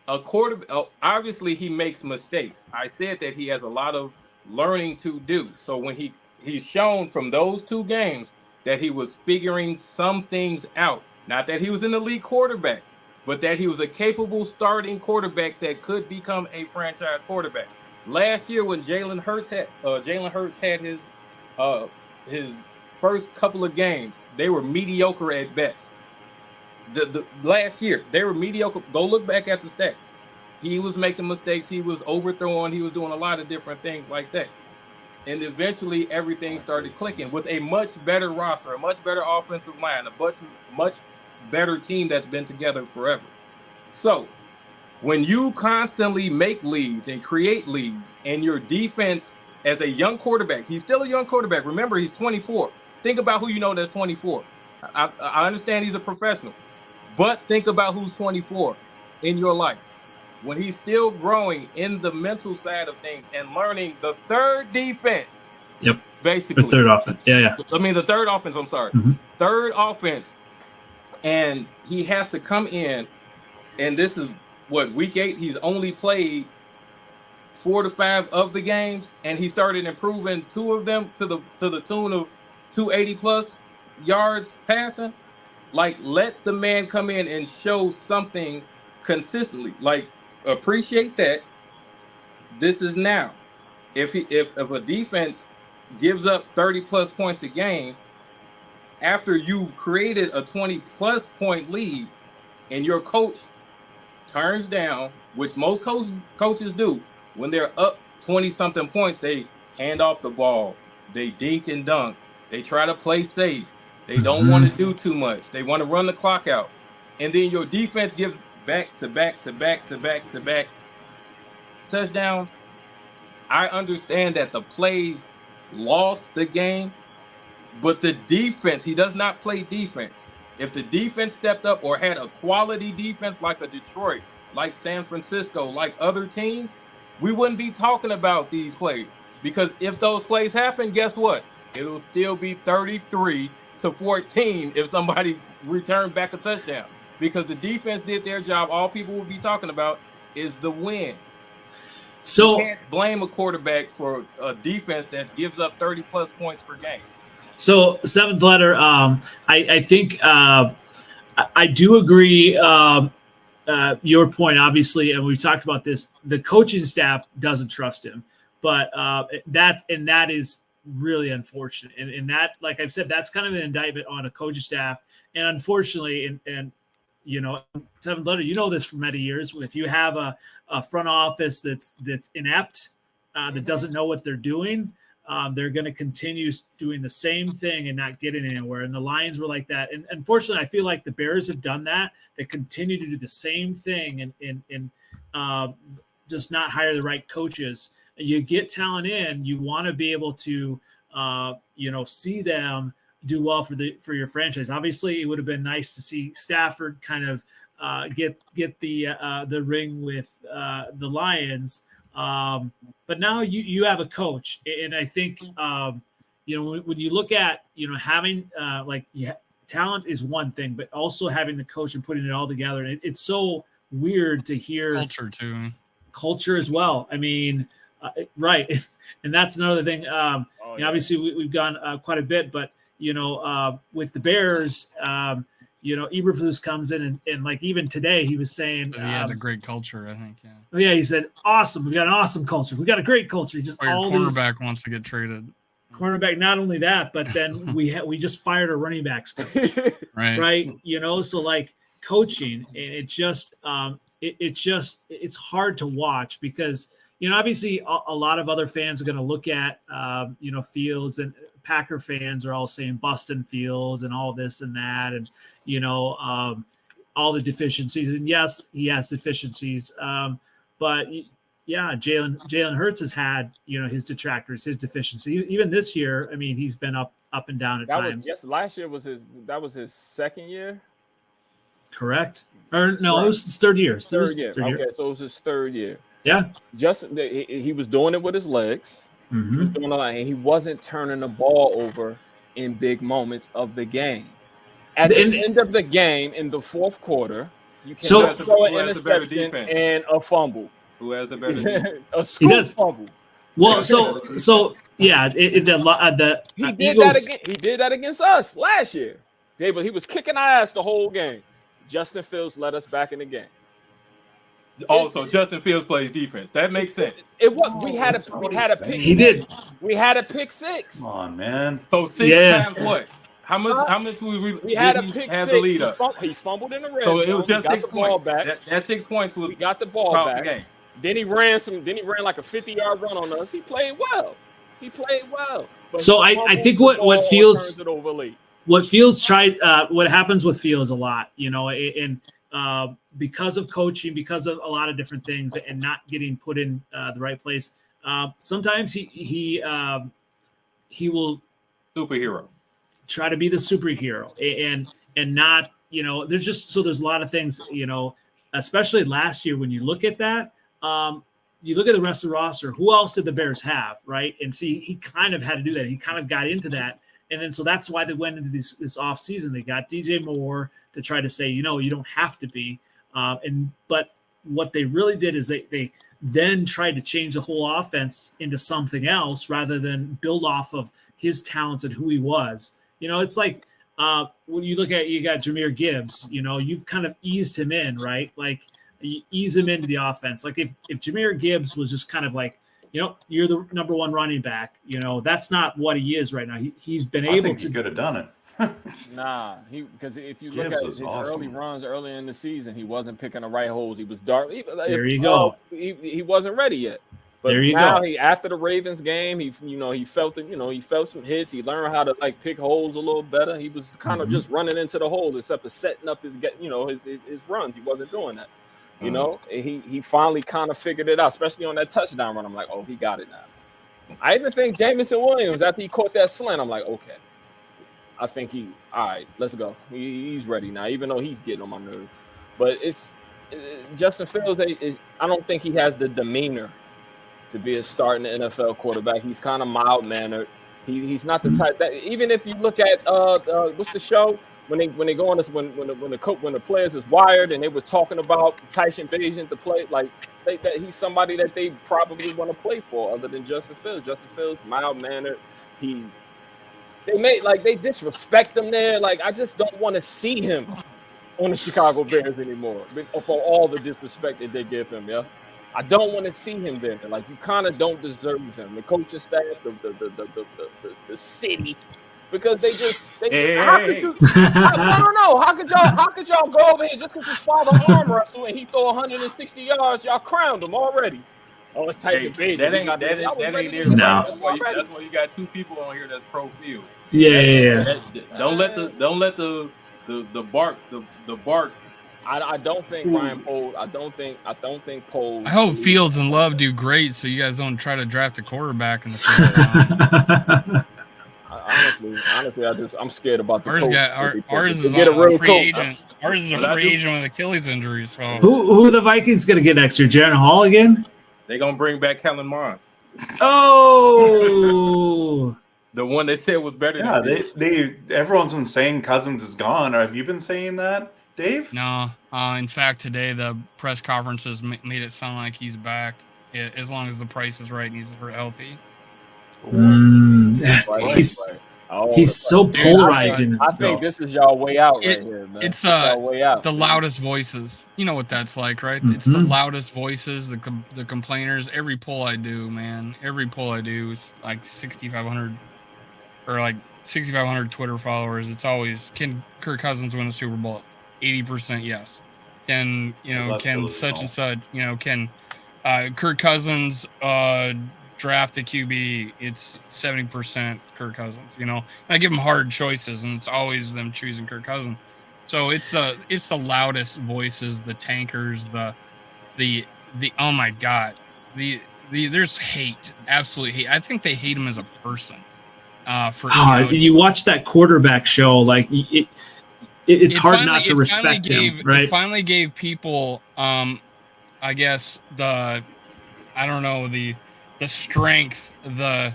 a quarterback, obviously he makes mistakes. I said that he has a lot of learning to do. So when he's shown from those 2 games that he was figuring some things out, not that he was an elite quarterback, but that he was a capable starting quarterback that could become a franchise quarterback. Last year when Jalen Hurts had his first couple of games, they were mediocre at best. The last year, they were mediocre. Go look back at the stats. He was making mistakes. He was overthrowing. He was doing a lot of different things like that. And eventually, everything started clicking with a much better roster, a much better offensive line, a much better team that's been together forever. So, when you constantly make leads and create leads, and your defense, as a young quarterback, he's still a young quarterback. Remember, he's 24. Think about who you know that's 24. I understand he's a professional, but think about who's 24 in your life. When he's still growing in the mental side of things and learning the third defense. Yep. Basically. The third offense. Yeah. I mean, the third offense, I'm sorry. Mm-hmm. Third offense. And he has to come in, and this is week 8? He's only played 4 to 5 of the games, and he started improving 2 of them to the tune of 280 plus yards passing. Like, let the man come in and show something consistently. Like, appreciate that. This is now. If a defense gives up 30 plus points a game after you've created a 20 plus point lead, and your coach turns down, which most coaches do, when they're up 20 something points, they hand off the ball, they dink and dunk, they try to play safe, they don't want to do too much, they want to run the clock out, and then your defense gives back to back touchdowns. I understand that the plays lost the game, but the defense, he does not play defense. If the defense stepped up or had a quality defense like a Detroit, like San Francisco, like other teams, we wouldn't be talking about these plays. Because if those plays happen, guess what? It'll still be 33-14 if somebody returned back a touchdown. Because the defense did their job. All people will be talking about is the win. So you can't blame a quarterback for a defense that gives up 30 plus points per game. So, seventh letter, I think I do agree your point, obviously, and we've talked about this. The coaching staff doesn't trust him, but that is really unfortunate. And that, like I've said, that's kind of an indictment on a coaching staff. And unfortunately, and you know, seventh letter, you know this for many years. If you have a front office that's inept, that doesn't know what they're doing, they're going to continue doing the same thing and not getting anywhere. And the Lions were like that. And unfortunately, I feel like the Bears have done that. They continue to do the same thing and just not hire the right coaches. You get talent in, you want to be able to, see them do well for your franchise. Obviously, it would have been nice to see Stafford kind of get the ring with the Lions. But now you have a coach, and I think when you look at having talent is one thing, but also having the coach and putting it all together, and it's so weird to hear culture as well. I mean, right, and that's another thing. You know, obviously we've gone quite a bit, but with the Bears, Eberflus comes in and like even today he was saying he had a great culture, I think. Yeah, he said, "Awesome, we got an awesome culture. We got a great culture." He just your cornerback wants to get traded. Cornerback, not only that, but then we just fired a running backs coach, right? So like coaching, and it's hard to watch because obviously a lot of other fans are going to look at Fields, and Packer fans are all saying Bustin' Fields and all this and that, and all the deficiencies. And yes, he has deficiencies, but yeah, Jalen Hurts has had his detractors, his deficiency. Even this year, I mean, he's been up and down at times. Last year was his second year. Correct. Or no, It was his third year. Third year. Okay, so it was his third year. Yeah. He was doing it with his legs. Mm-hmm. He was doing a lot, and he wasn't turning the ball over in big moments of the game. At the end of the game, in the fourth quarter, you can throw an interception and a fumble. Who has a better defense? A scoop fumble. Well, so yeah, he did that again. He did that against us last year. He was kicking our ass the whole game. Justin Fields led us back in the game. Also, Justin Fields plays defense. That makes sense. We had a pick. He did. We had a pick six. Come on, man. So 6 times what? How much we had a pick have six. The lead up? He fumbled in the red zone. So it was just 6 points. Back. That 6 points was we got the ball back. The game. Then he ran like a 50-yard run on us. He played well. But so I think what Fields tried, what happens with Fields a lot, and because of coaching, because of a lot of different things, and not getting put in the right place. Sometimes he will superhero try to be the superhero and not, there's a lot of things, especially last year when you look at that. You look at the rest of the roster, who else did the Bears have, right? And see, he kind of had to do that. He kind of got into that. And then so that's why they went into this offseason. They got DJ Moore to try to say, you don't have to be. But what they really did is they then tried to change the whole offense into something else rather than build off of his talents and who he was. It's like when you got Jahmyr Gibbs, you've kind of eased him in, right? Like, you ease him into the offense. Like if Jahmyr Gibbs was just kind of like, you're the number one running back, that's not what he is right now. He's been able to. He could have done it. Nah, because if you look at his early runs early in the season, he wasn't picking the right holes. He was dark. There you go. He wasn't ready yet. But there you now go. After the Ravens game, he felt it. He felt some hits. He learned how to pick holes a little better. He was kind of just running into the hole, except for setting up his runs. He wasn't doing that. He finally kind of figured it out, especially on that touchdown run. I'm like, oh, he got it now. I even think Jameson Williams, after he caught that slant, I'm like, okay. I think all right, let's go. He's ready now, even though he's getting on my nerves. But Justin Fields, I don't think he has the demeanor to be a starting NFL quarterback. He's kind of mild-mannered. He's not the type that, even if you look at what's the show? When they go on this, when the players is wired and they were talking about Tyson Bagent to play, like that he's somebody that they probably want to play for other than Justin Fields. Justin Fields, mild mannered. They disrespect him there. Like, I just don't want to see him on the Chicago Bears anymore for all the disrespect that they give him. Yeah, I don't want to see him there. Like, you kind of don't deserve him. The coaching staff, the city. Because how could y'all go over here just because his father arm wrestled and he throw 160 yards? Y'all crowned him already. Oh, it's Tyson Bagent. That ain't there. No. That's why you got two people on here that's pro field. Yeah. Don't let the bark. I don't think Ryan Poles. I don't think Poles. I hope Fields and Love do great, so you guys don't try to draft a quarterback in the first round. Honestly, I'm scared about the coach. Ours is a free agent. Ours is a free agent with Achilles injury. So who are the Vikings going to get next year? Jaron Hall again? They're going to bring back Kellen Mond. Oh, the one they said was better. Yeah, everyone's been saying Cousins is gone. Have you been saying that, Dave? No. In fact, today the press conferences made it sound like he's back, as long as the price is right and he's healthy. He's so polarizing. I think this is y'all way out right here, man. It's y'all way out. The loudest voices. You know what that's like, right? It's the loudest voices, the complainers. Every poll I do, man, is like 6,500 or like 6,500 Twitter followers. It's always, can Kirk Cousins win a Super Bowl? 80% yes. Can such and such, can Kirk Cousins draft a QB? It's 70% Kirk Cousins. I give them hard choices, and it's always them choosing Kirk Cousins. So it's the loudest voices, the tankers, the oh my god, there's hate, absolute hate. I think they hate him as a person. You watch that quarterback show, like it's hard not to respect him, right? It finally gave people, I guess the strength, to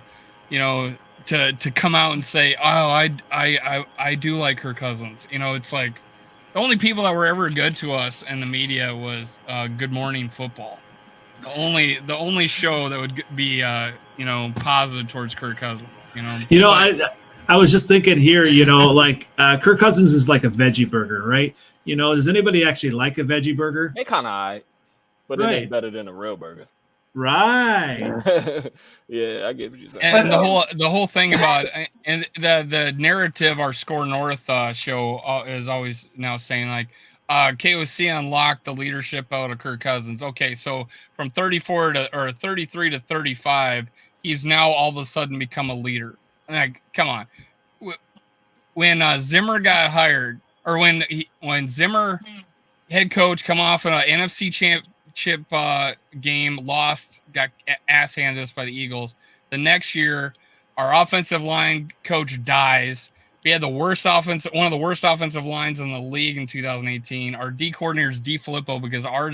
come out and say, oh, I do like Kirk Cousins. It's like the only people that were ever good to us in the media was Good Morning Football. The only show that would be positive towards Kirk Cousins. I was just thinking here, like Kirk Cousins is like a veggie burger, right? Does anybody actually like a veggie burger? They kind of alright, but it ain't better than a real burger. Right. Yeah, I get what you're saying. And the whole thing about and the narrative our Score North show is always now saying like KOC unlocked the leadership out of Kirk Cousins. Okay, so from 33 to 35, he's now all of a sudden become a leader. Like, come on. When Zimmer got hired, or when Zimmer head coach come off an NFC championship game, lost, got ass handed us by the Eagles. The next year, our offensive line coach dies. We had one of the worst offensive lines in the league in 2018. Our D coordinator is D Filippo because our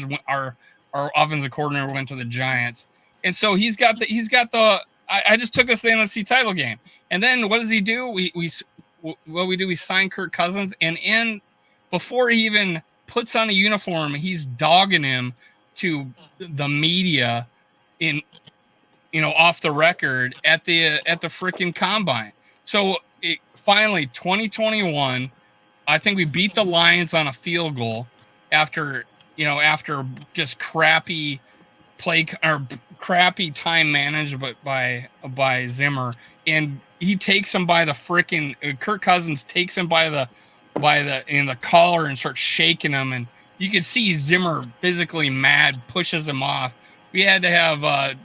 offensive coordinator went to the Giants, and so he's got the. I just took us to the NFC title game, and then what does he do? We sign Kirk Cousins, and before he even puts on a uniform, he's dogging him to the media off the record at the freaking combine. So finally 2021, I think we beat the Lions on a field goal after just crappy play or crappy time management by Zimmer, and he takes him by the freaking Kirk Cousins takes him by the collar and starts shaking him, and you could see Zimmer physically mad, pushes him off. We had to have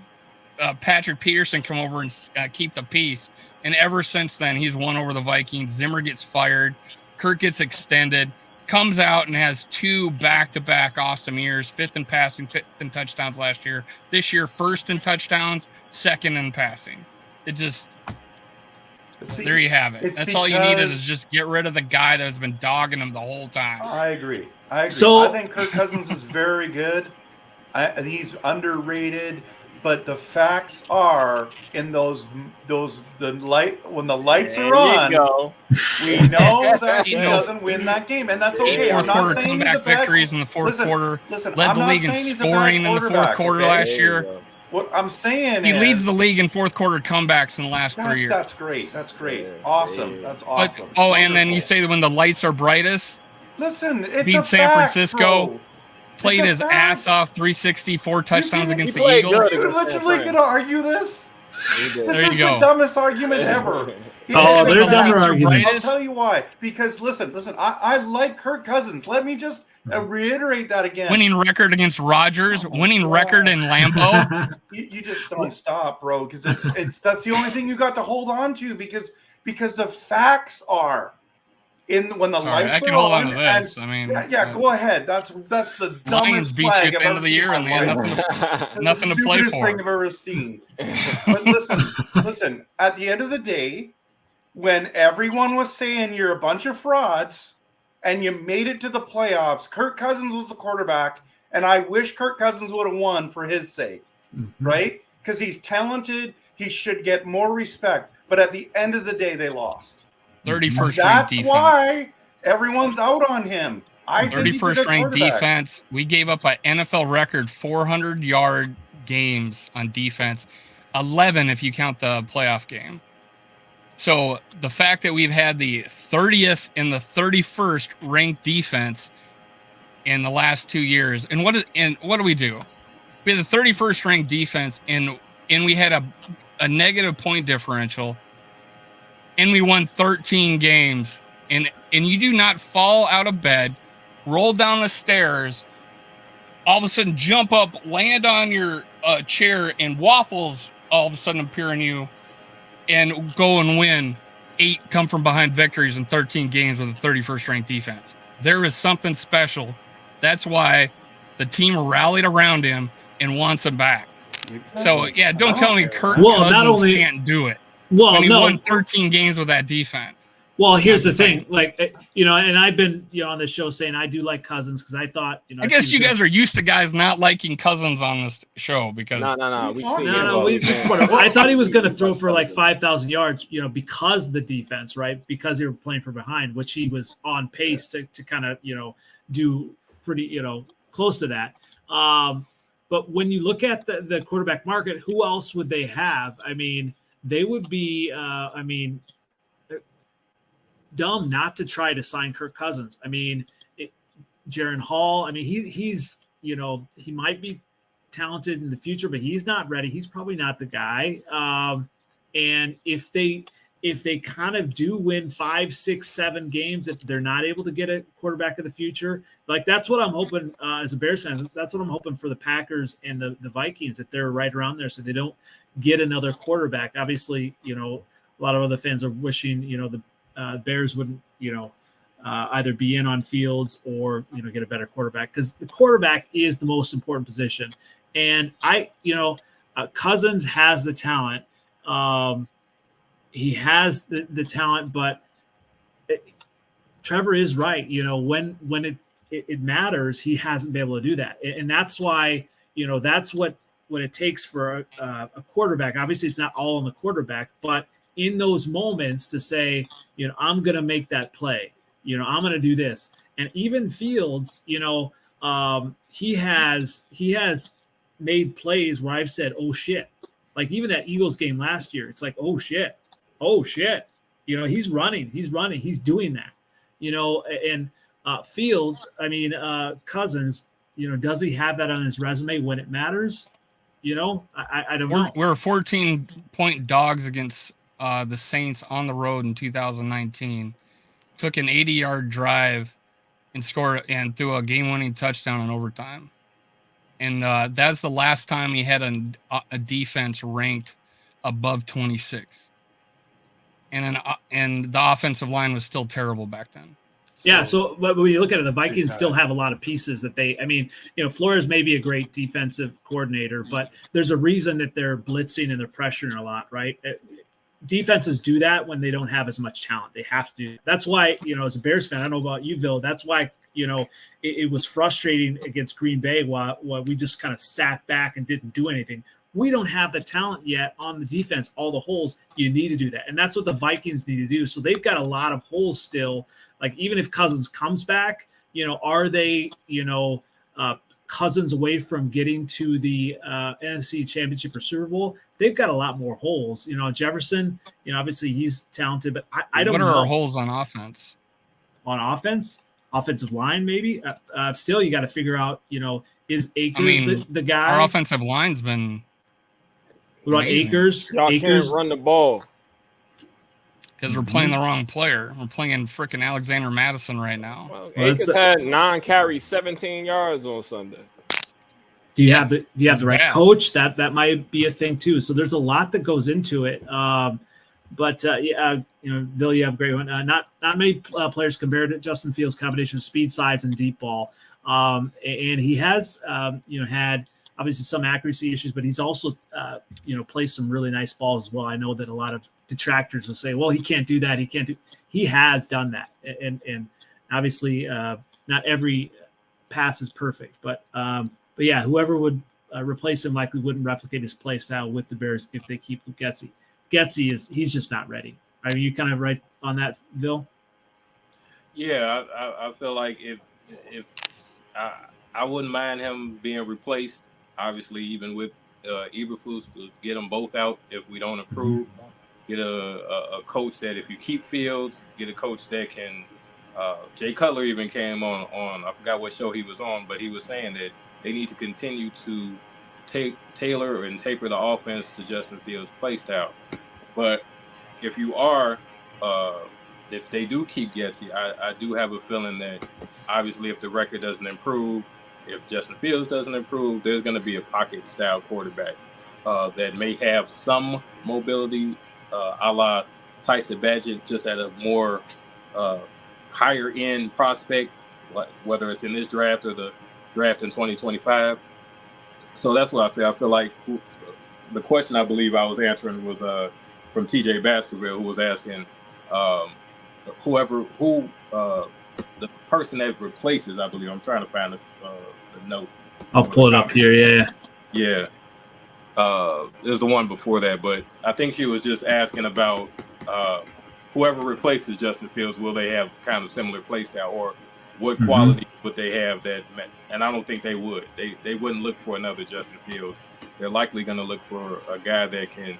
Patrick Peterson come over and keep the peace. And ever since then, he's won over the Vikings. Zimmer gets fired. Kirk gets extended. Comes out and has 2 back-to-back awesome years. 5th in passing, 5th in touchdowns last year. This year, 1st in touchdowns, 2nd in passing. It just... There you have it. That's all you needed is just get rid of the guy that's been dogging him the whole time. I agree. So, I think Kirk Cousins is very good. He's underrated, but the facts are in when the lights are on, we know that he doesn't win that game, and that's okay. Fourth quarter comeback victories in the fourth quarter. Led the league in scoring in the fourth quarter last year. What I'm saying he leads the league in fourth quarter comebacks in the last 3 years. That's great. Awesome. That's awesome. And then you say that when the lights are brightest, listen, it's beat San Francisco, bro. Played his ass off, 364 touchdowns against the Eagles. You're literally going to argue this? This is the dumbest argument ever. They're dumber arguments. I'll tell you why. Because listen, I like Kirk Cousins. Let me just reiterate that again. Winning record against Rodgers, winning record in Lambeau. You just don't stop, bro, because that's the only thing you got to hold on to because the facts are when the lights are on. I can hold on to this. Go ahead. That's the dumbest Lions beat you at the end of the year and they had nothing to play for. Thing I've ever seen. But listen. At the end of the day, when everyone was saying you're a bunch of frauds and you made it to the playoffs, Kirk Cousins was the quarterback, and I wish Kirk Cousins would have won for his sake, right? Because he's talented, he should get more respect. But at the end of the day, they lost. 31st That's defense. why everyone's out on him. 31st ranked defense. We gave up an NFL record 400-yard games on defense. 11 if you count the playoff game. So the fact that we've had the 30th and the 31st ranked defense in the last 2 years, and what do we do? We had the 31st ranked defense, and we had a negative point differential, and we won 13 games. And you do not fall out of bed, roll down the stairs, all of a sudden jump up, land on your chair, and waffles all of a sudden appear in you, and go and win 8 come from behind victories in 13 games with a 31st ranked defense. There is something special. That's why the team rallied around him and wants him back. So yeah, don't tell me Kirk Cousins can't do it. Well, when he won 13 games with that defense. Well, here's the thing, and I've been, on this show saying I do like Cousins because I thought, I guess you guys are used to guys not liking Cousins on this show because I thought he was going to throw for like 5,000 yards, because of the defense, right? Because they were playing from behind, which he was on pace to kind of, do pretty, close to that. But when you look at the quarterback market, who else would they have? I mean, they would be, dumb not to try to sign Kirk Cousins. I mean, Jaron Hall, I mean, he's, he might be talented in the future, but he's not ready. He's probably not the guy. And if they kind of do win 5, 6, 7 games, if they're not able to get a quarterback of the future, like that's what I'm hoping as a Bears fan. That's what I'm hoping for the Packers and the Vikings, that they're right around there so they don't get another quarterback. Obviously, a lot of other fans are wishing, the Bears wouldn't, either be in on Fields or, get a better quarterback, because the quarterback is the most important position. And Cousins has the talent. He has the talent, but Trevor is right. When it matters, he hasn't been able to do that. And that's why, that's what it takes for a quarterback. Obviously it's not all on the quarterback, but in those moments to say, I'm going to make that play, I'm going to do this. And even Fields, he has made plays where I've said, oh shit, like even that Eagles game last year, it's like, oh shit, he's running, he's doing that, and Fields, Cousins, does he have that on his resume when it matters? I don't know. We're 14-point dogs against the Saints on the road in 2019. Took an 80-yard drive and scored and threw a game-winning touchdown in overtime. And that's the last time he had a defense ranked above 26. And the offensive line was still terrible back then. Yeah, so but when you look at it, the Vikings still have a lot of pieces that Flores may be a great defensive coordinator, but there's a reason that they're blitzing and they're pressuring a lot, right? Defenses do that when they don't have as much talent. They have to. That's why, as a Bears fan, I don't know about you, Bill, that's why, it was frustrating against Green Bay while we just kind of sat back and didn't do anything. We don't have the talent yet on the defense, all the holes. You need to do that. And that's what the Vikings need to do. So they've got a lot of holes still. Like, even if Cousins comes back, are they, Cousins away from getting to the NFC Championship or Super Bowl? They've got a lot more holes. Jefferson, obviously he's talented, but I don't know. What are our holes on offense? On offense? Offensive line, maybe? Still, you got to figure out, is Akers the guy? Our offensive line's been What about Akers? Y'all can't run the ball. Because we're playing the wrong player. We're playing freaking Alexander Madison right now. Well, Akers had 9 carries, 17 yards on Sunday. Do you have the right coach? That might be a thing too. So there's a lot that goes into it. But Bill, you have a great one. Not many players compared to Justin Fields' combination of speed, size, and deep ball. And he has had obviously some accuracy issues, but he's also played some really nice balls as well. I know that a lot of detractors will say, well, he can't do that. He has done that. And obviously not every pass is perfect, but yeah, whoever would replace him likely wouldn't replicate his play style with the Bears if they keep Getsy. He's just not ready. Are you kind of right on that, Bill? Yeah, I feel like if I wouldn't mind him being replaced, obviously, even with Eberflus to get them both out if we don't improve. Get a coach that if you keep Fields, get a coach that can. Jay Cutler even came on. I forgot what show he was on, but he was saying that they need to continue to tailor and taper the offense to Justin Fields' play style. But if you are, if they do keep Getty, I do have a feeling that obviously if the record doesn't improve, if Justin Fields doesn't improve, there's going to be a pocket-style quarterback that may have some mobility, a la Tyson Bagent, just at a more higher-end prospect, whether it's in this draft or the draft in 2025. So that's what I feel. I feel like the question I believe I was answering was from TJ Baskerville, who was asking the person that replaces, I believe. I'm trying to find the note. I'll pull it up here. Yeah. There's the one before that, but I think she was just asking about whoever replaces Justin Fields, will they have kind of similar play style, or what quality would they have that? And I don't think they would. They wouldn't look for another Justin Fields. They're likely going to look for a guy that can,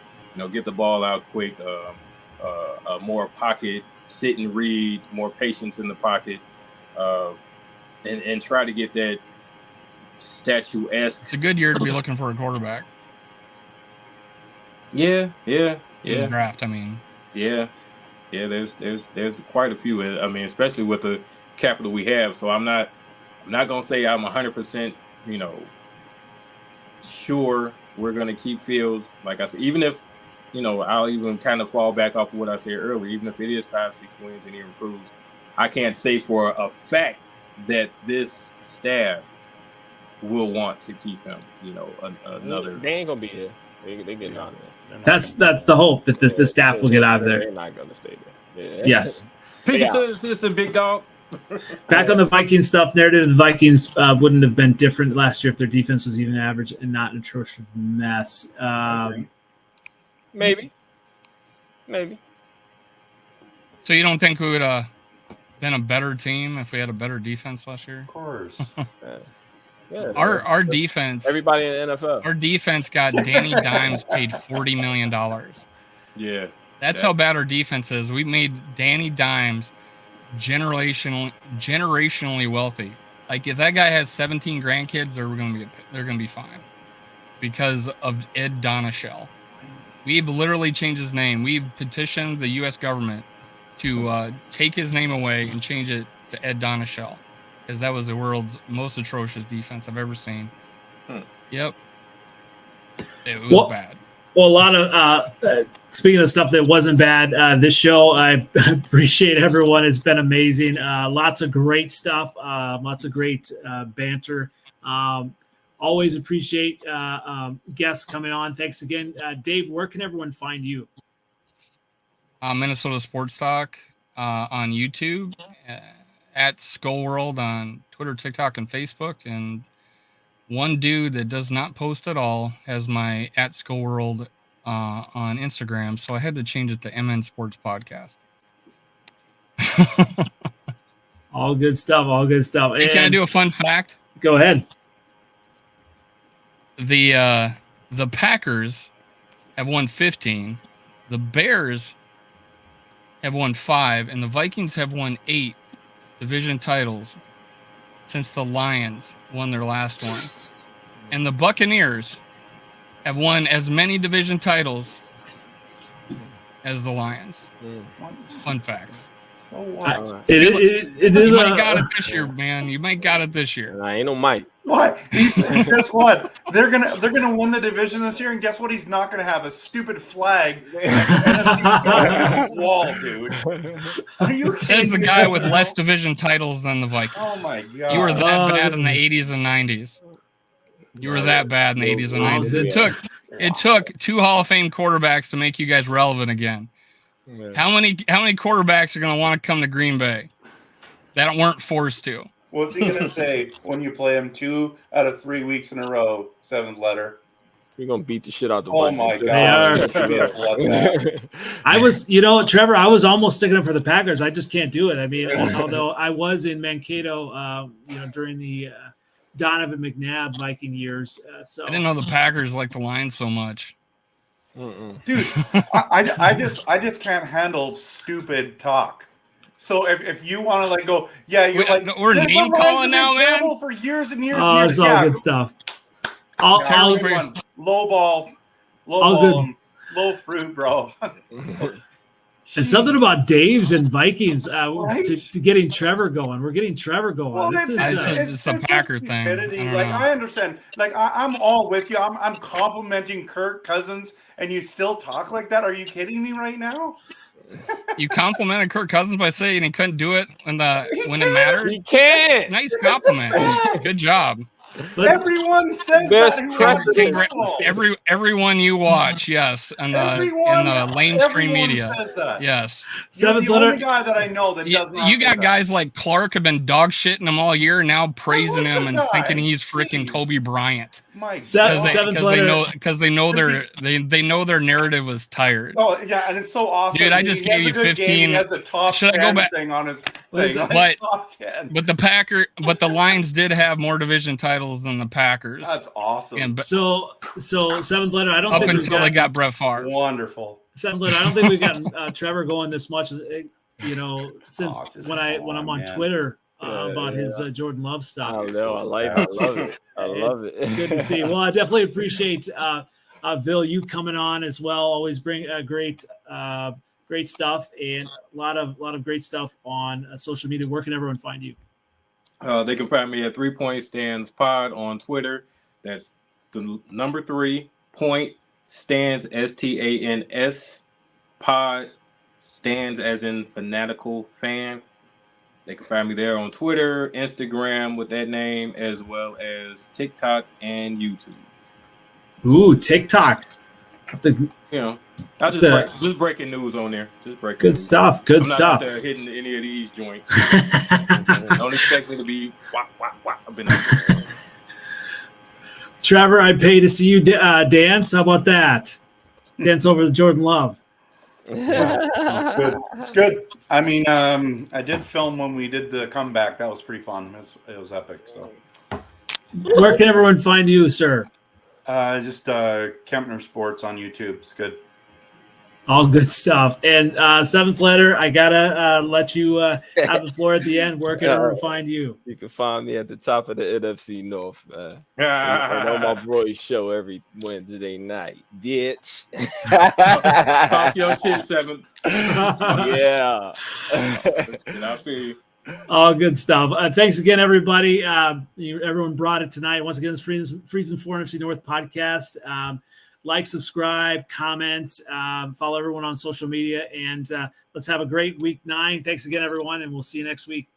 get the ball out quick, a more pocket, sit and read, more patience in the pocket, and try to get that statuesque. It's a good year to be looking for a quarterback. Yeah. In the draft, I mean. Yeah. There's quite a few. I mean, especially with the capital we have. So I'm not gonna say I'm 100%, sure we're gonna keep Fields. Like I said, even if, I'll even kind of fall back off of what I said earlier. Even if it is 5-6 wins and he improves, I can't say for a fact that this staff will want to keep him. Another. They ain't gonna be here. They getting out of there. That's the hope that the staff will get out of there. They're not gonna stay there. Yeah. Yes. This the big dog. Back on the Vikings stuff, narrative, the Vikings wouldn't have been different last year if their defense was even average and not an atrocious mess. Maybe. So you don't think we would have been a better team if we had a better defense last year? Of course. Yeah. Our defense. Everybody in the NFL. Our defense got Danny Dimes paid $40 million. Yeah. That's how bad our defense is. We made Danny Dimes generationally wealthy. Like if that guy has 17 grandkids, they're gonna be fine because of Ed Donashell. We've literally changed his name. We've petitioned the U.S. government to take his name away and change it to Ed Donashell, because that was the world's most atrocious defense I've ever seen. Yep, it was bad. Well, a lot of speaking of stuff that wasn't bad, this show, I appreciate everyone. It's been amazing. Lots of great stuff. Lots of great banter. Always appreciate guests coming on. Thanks again. Dave, where can everyone find you? Minnesota Sports Talk on YouTube, at Skol World on Twitter, TikTok, and Facebook. And one dude that does not post at all has my at Skol World on Instagram, so I had to change it to MN Sports Podcast. All good stuff. Hey, can I do a fun fact? Go ahead. The Packers have won 15. The Bears have won 5, and the Vikings have won 8 division titles since the Lions won their last one. And the Buccaneers have won as many division titles as the Lions. Fun facts. It is. You might got it this year, man. You might got it this year. I ain't no Mike. What? Guess what? They're gonna win the division this year, and guess what? He's not gonna have a stupid flag on his wall, dude. Are you kidding Says the me? guy with less division titles than the Vikings. Oh my god! You were that bad in the 80s and 90s. You were that bad in the 80s and 90s. It took 2 Hall of Fame quarterbacks to make you guys relevant again. Yeah. How many quarterbacks are going to want to come to Green Bay that weren't forced to? What's he gonna say when you play him 2 out of 3 weeks in a row? 7th letter. You're gonna beat the shit out the Oh Vikings. my They god! are. It's gonna be a bloodbath. I was, Trevor, I was almost sticking up for the Packers. I just can't do it. I mean, although I was in Mankato, during Donovan McNabb Viking years. So I didn't know the Packers liked the Lions so much. Dude, I just can't handle stupid talk. So if you want to like go, yeah, you're like we're "Yeah, name the Lions calling have now, been man. terrible for years and years. Oh, and years. it's all good stuff. I'll Everyone, low ball, low fruit, bro. and something about Dave's and Vikings Right? to getting Trevor going. We're getting Trevor going. Well, This is, it's a Packer thing. I don't Like know. I understand. Like I'm all with you. I'm complimenting Kirk Cousins, and you still talk like that. Are you kidding me right now? You complimented Kirk Cousins by saying he couldn't do it when it mattered. He can't. Nice compliment. Good job. Everyone says Best that. Everyone you watch, yes, in the mainstream media, says that. yes. You're Seventh the letter. only guy that I know that does not. You say got that. guys like Clark have been dog shitting him all year, now praising like him the and guy. thinking he's freaking Jeez. Kobe Bryant. My Seventh letter. Because they know their narrative was tired. Oh yeah, and it's so awesome. Dude, I just He has gave a you good 15. game. He has a top Should I 10 go back? thing on his What is thing. it? Like top 10. But the Lions did have more division titles than the Packers. That's awesome. And So seventh letter. I don't up think we've until they got Brett Favre. Wonderful. seventh letter. I don't think we've gotten Trevor going this much. Since just when I'm on man. Twitter about his Jordan Love I stuff. know. I like it. I love it. I love it. It's good to see. Well, I definitely appreciate Vil, you coming on as well. Always bring great stuff and a lot of great stuff on social media. Where can everyone find you? They can find me at 3 Point Stands Pod on Twitter. That's the number 3 point stands STANS pod stands as in fanatical fan. They can find me there on Twitter, Instagram with that name, as well as TikTok and YouTube. Ooh, TikTok. I just breaking news on there. Just breaking Good news. stuff. Good I'm stuff. not out there hitting any of these joints. Don't expect me to be wah, wah, wah. I've been out there. Trevor, I'd pay to see you dance. How about that? Dance over the Jordan Love. It's good. I mean, I did film when we did the comeback. That was pretty fun. It was epic. So, Where can everyone find you, sir? just Kempner Sports on YouTube. It's good. All good stuff. And seventh letter, I gotta let you have the floor at the end. Where can everyone find you? You can find me at the top of the NFC North, man. And on my boys show every Wednesday night, bitch. Talk your shit, 7. Yeah. I feel you. All good stuff. Thanks again, everybody. Everyone brought it tonight. Once again, it's Freezin 4 NFC North Podcast. Like, subscribe, comment, follow everyone on social media, and let's have a great week 9. Thanks again, everyone, and we'll see you next week.